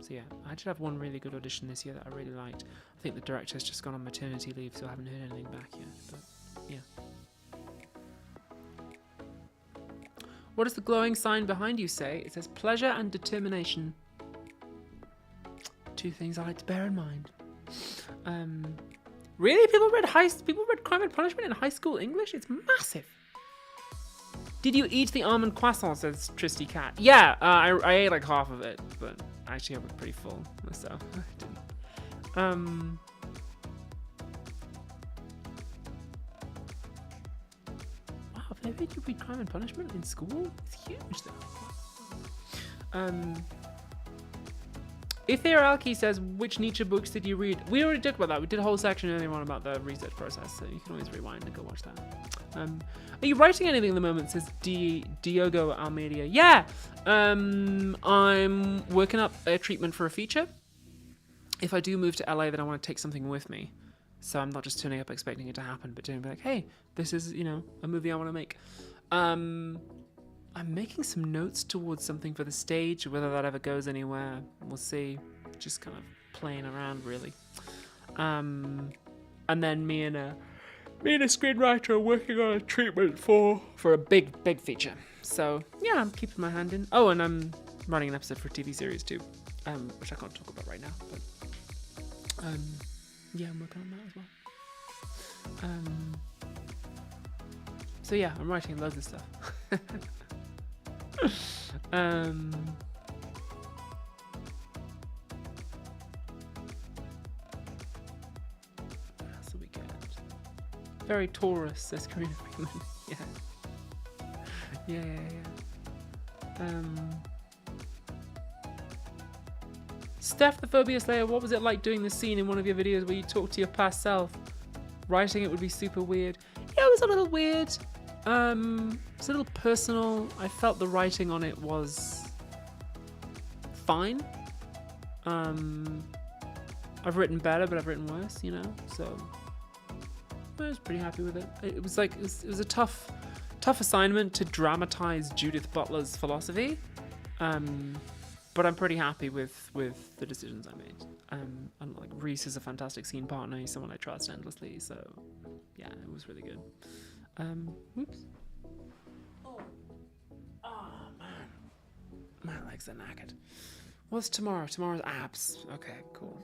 A: So yeah, I did have one really good audition this year that I really liked. I think the director's just gone on maternity leave, so I haven't heard anything back yet, but yeah. What does the glowing sign behind you say? It says pleasure and determination. Two things I like to bear in mind. Really? People read Crime and Punishment in high school English? It's massive. Did you eat the almond croissant, says Tristy Cat? Yeah, I ate like half of it, but actually I was pretty full, so I didn't. Wow, have they made you read Crime and Punishment in school? It's huge though. If they're Alki says, which Nietzsche books did you read? We already talked about that. We did a whole section earlier on about the research process, so you can always rewind and go watch that. Are you writing anything at the moment? Says Diogo Almeida. Yeah, I'm working up a treatment for a feature. If I do move to LA, then I want to take something with me. So I'm not just turning up expecting it to happen, but doing like, hey, this is, a movie I want to make. I'm making some notes towards something for the stage. Whether that ever goes anywhere, we'll see. Just kind of playing around, really. And then me and a screenwriter are working on a treatment for a big feature. So yeah, I'm keeping my hand in. Oh, and I'm writing an episode for a TV series too, which I can't talk about right now. But yeah, I'm working on that as well. So yeah, I'm writing loads of stuff. What else do we get? Very Taurus, says Karina Freeman. Yeah. Steph the Phobia Slayer, what was it like doing the scene in one of your videos where you talk to your past self? Writing it would be super weird. Yeah, it was a little weird. It's a little personal. I felt the writing on it was fine. I've written better, but I've written worse, so I was pretty happy with it. It was like, it was a tough assignment to dramatize Judith Butler's philosophy. But I'm pretty happy with the decisions I made. And like Reese is a fantastic scene partner. He's someone I trust endlessly. So yeah, it was really good. Whoops. Oh man, my legs are knackered. What's tomorrow? Tomorrow's abs. Okay, cool.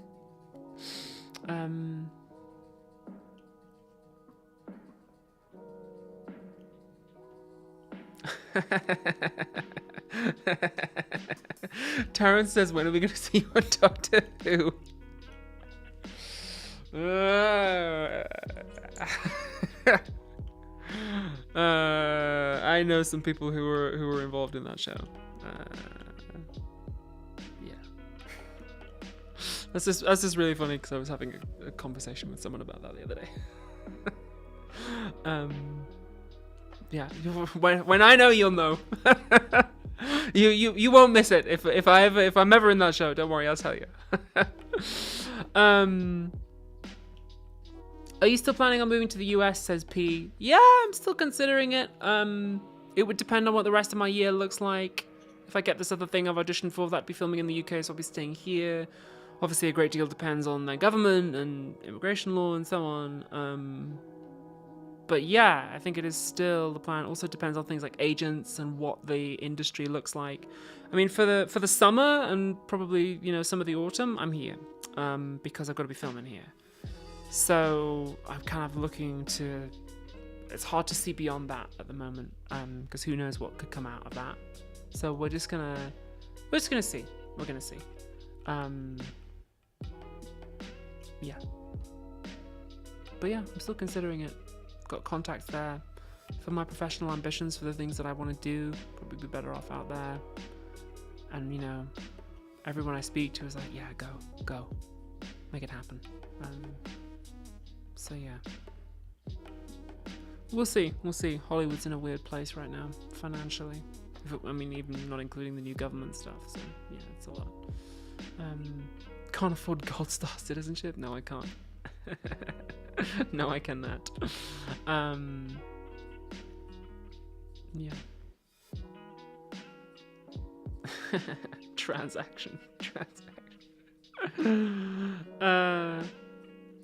A: Terrence says, when are we going to see you on Doctor Who? I know some people who were involved in that show. Yeah. That's just really funny because I was having a conversation with someone about that the other day. Yeah, when I know, you'll know. You won't miss it if I'm ever in that show. Don't worry, I'll tell you. Are you still planning on moving to the US? Says P. Yeah, I'm still considering it. It would depend on what the rest of my year looks like. If I get this other thing I've auditioned for, that'd be filming in the UK, so I'll be staying here. Obviously, a great deal depends on their government and immigration law and so on. But yeah, I think it is still the plan. Also depends on things like agents and what the industry looks like. I mean, for the summer and probably, you know, some of the autumn, I'm here because I've got to be filming here. So I'm kind of looking to. It's hard to see beyond that at the moment because who knows what could come out of that. So we're just gonna see. We're gonna see. Yeah. But yeah, I'm still considering it. Got contacts there for my professional ambitions, for the things that I want to do. Probably be better off out there. And you know, everyone I speak to is like, yeah, go, make it happen. So yeah, we'll see. Hollywood's in a weird place right now financially. I mean, even not including the new government stuff. So yeah, it's a lot. Can't afford gold star citizenship. No, I can't. No, I cannot. Yeah. Transaction.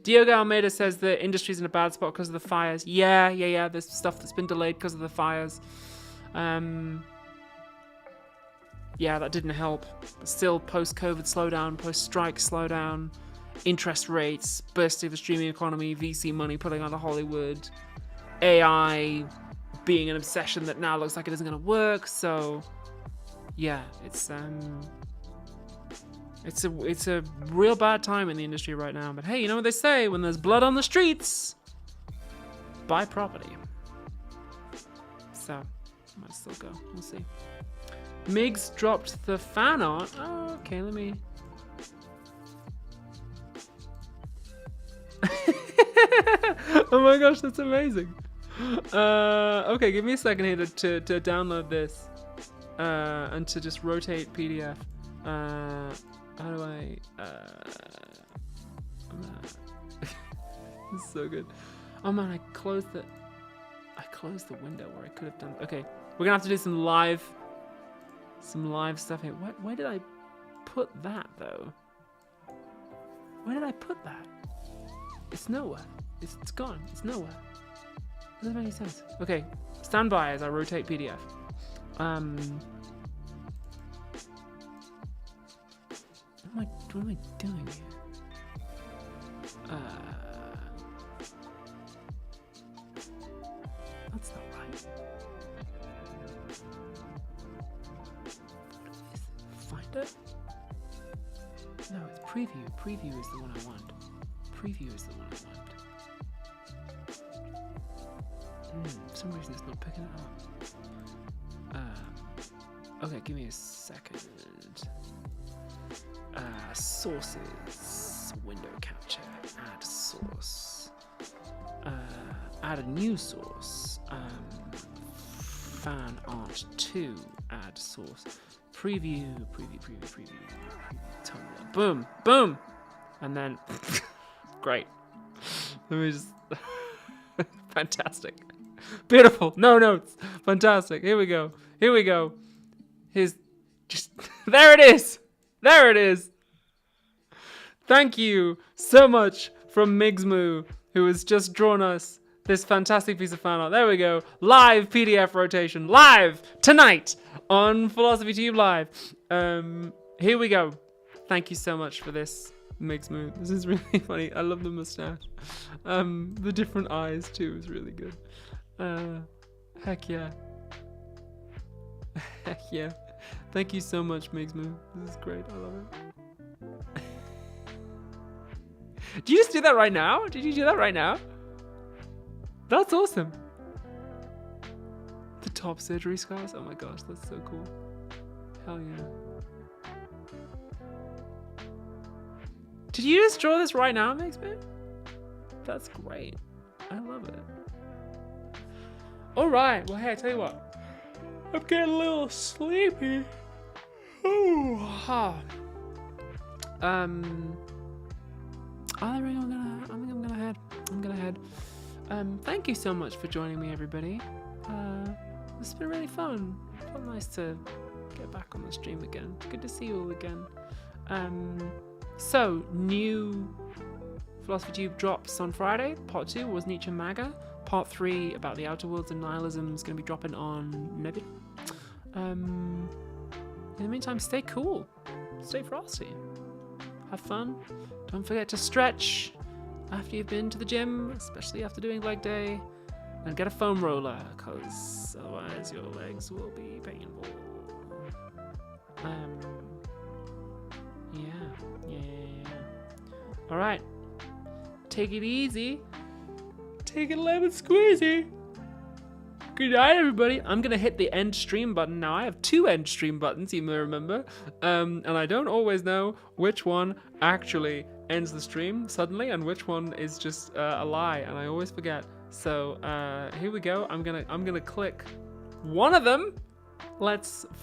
A: Diogo Almeida says the industry's in a bad spot because of the fires. Yeah. There's stuff that's been delayed because of the fires. Yeah, that didn't help. Still, post-COVID slowdown, post-strike slowdown, interest rates, bursting of the streaming economy, VC money pulling out of Hollywood, AI being an obsession that now looks like it isn't going to work. So, yeah, it's a real bad time in the industry right now. But hey, you know what they say? When there's blood on the streets, buy property. So, I might still go. We'll see. Migs dropped the fan art. Oh, okay, let me... Oh my gosh, that's amazing. Okay, give me a second here to download this and to just rotate PDF. How do I... This is so good. Oh man, I closed the window where I could have done... Okay, we're gonna have to do some live stuff here. Where did I put that though? Where did I put that? It's nowhere. It's gone. It's nowhere. Doesn't make any sense. Okay, stand by as I rotate PDF. What am I doing here? That's not right. Find it? No, it's preview. Preview is the one I want. Preview is the one I want. For some reason it's not picking it up. Okay, give me a second. Sources. Window capture. Add source. Add a new source. Fan art 2. Add source. Preview. Tumblr. Boom. And then... Great. Let me just... Fantastic. Beautiful. No notes. Fantastic. Here we go. Here's just... There it is. Thank you so much from Migsmoo, who has just drawn us this fantastic piece of fan art. There we go. Live PDF rotation. Live tonight on Philosophy Tube Live. Here we go. Thank you so much for this, Migsmoo. This is really funny. I love the mustache. The different eyes too is really good. Heck yeah. Thank you so much, Migsmoo. This is great. I love it. Did you just do that right now? Did you do that right now? That's awesome. The top surgery scars? Oh my gosh, that's so cool. Hell yeah. Did you just draw this right now, Migsmoo? That's great. I love it. Alright, well hey, I tell you what. I'm getting a little sleepy. Ooh. I think I'm gonna head. Thank you so much for joining me, everybody. It's been really fun. It felt nice to get back on the stream again. It's good to see you all again. So, new Philosophy Tube drops on Friday. Part 2 was Nietzsche MAGA. Part 3 about the outer worlds and nihilism is going to be dropping on Nebula. In the meantime, stay cool. Stay frosty. Have fun. Don't forget to stretch after you've been to the gym, especially after doing leg day. And get a foam roller, because otherwise your legs will be painful. Yeah. Alright. Take it easy. Take it lemon squeezy. Good night, everybody. I'm going to hit the end stream button now. I have 2 end stream buttons, you may remember. And I don't always know which one actually ends the stream suddenly and which one is just a lie, and I always forget. So here we go. I'm gonna click one of them. Let's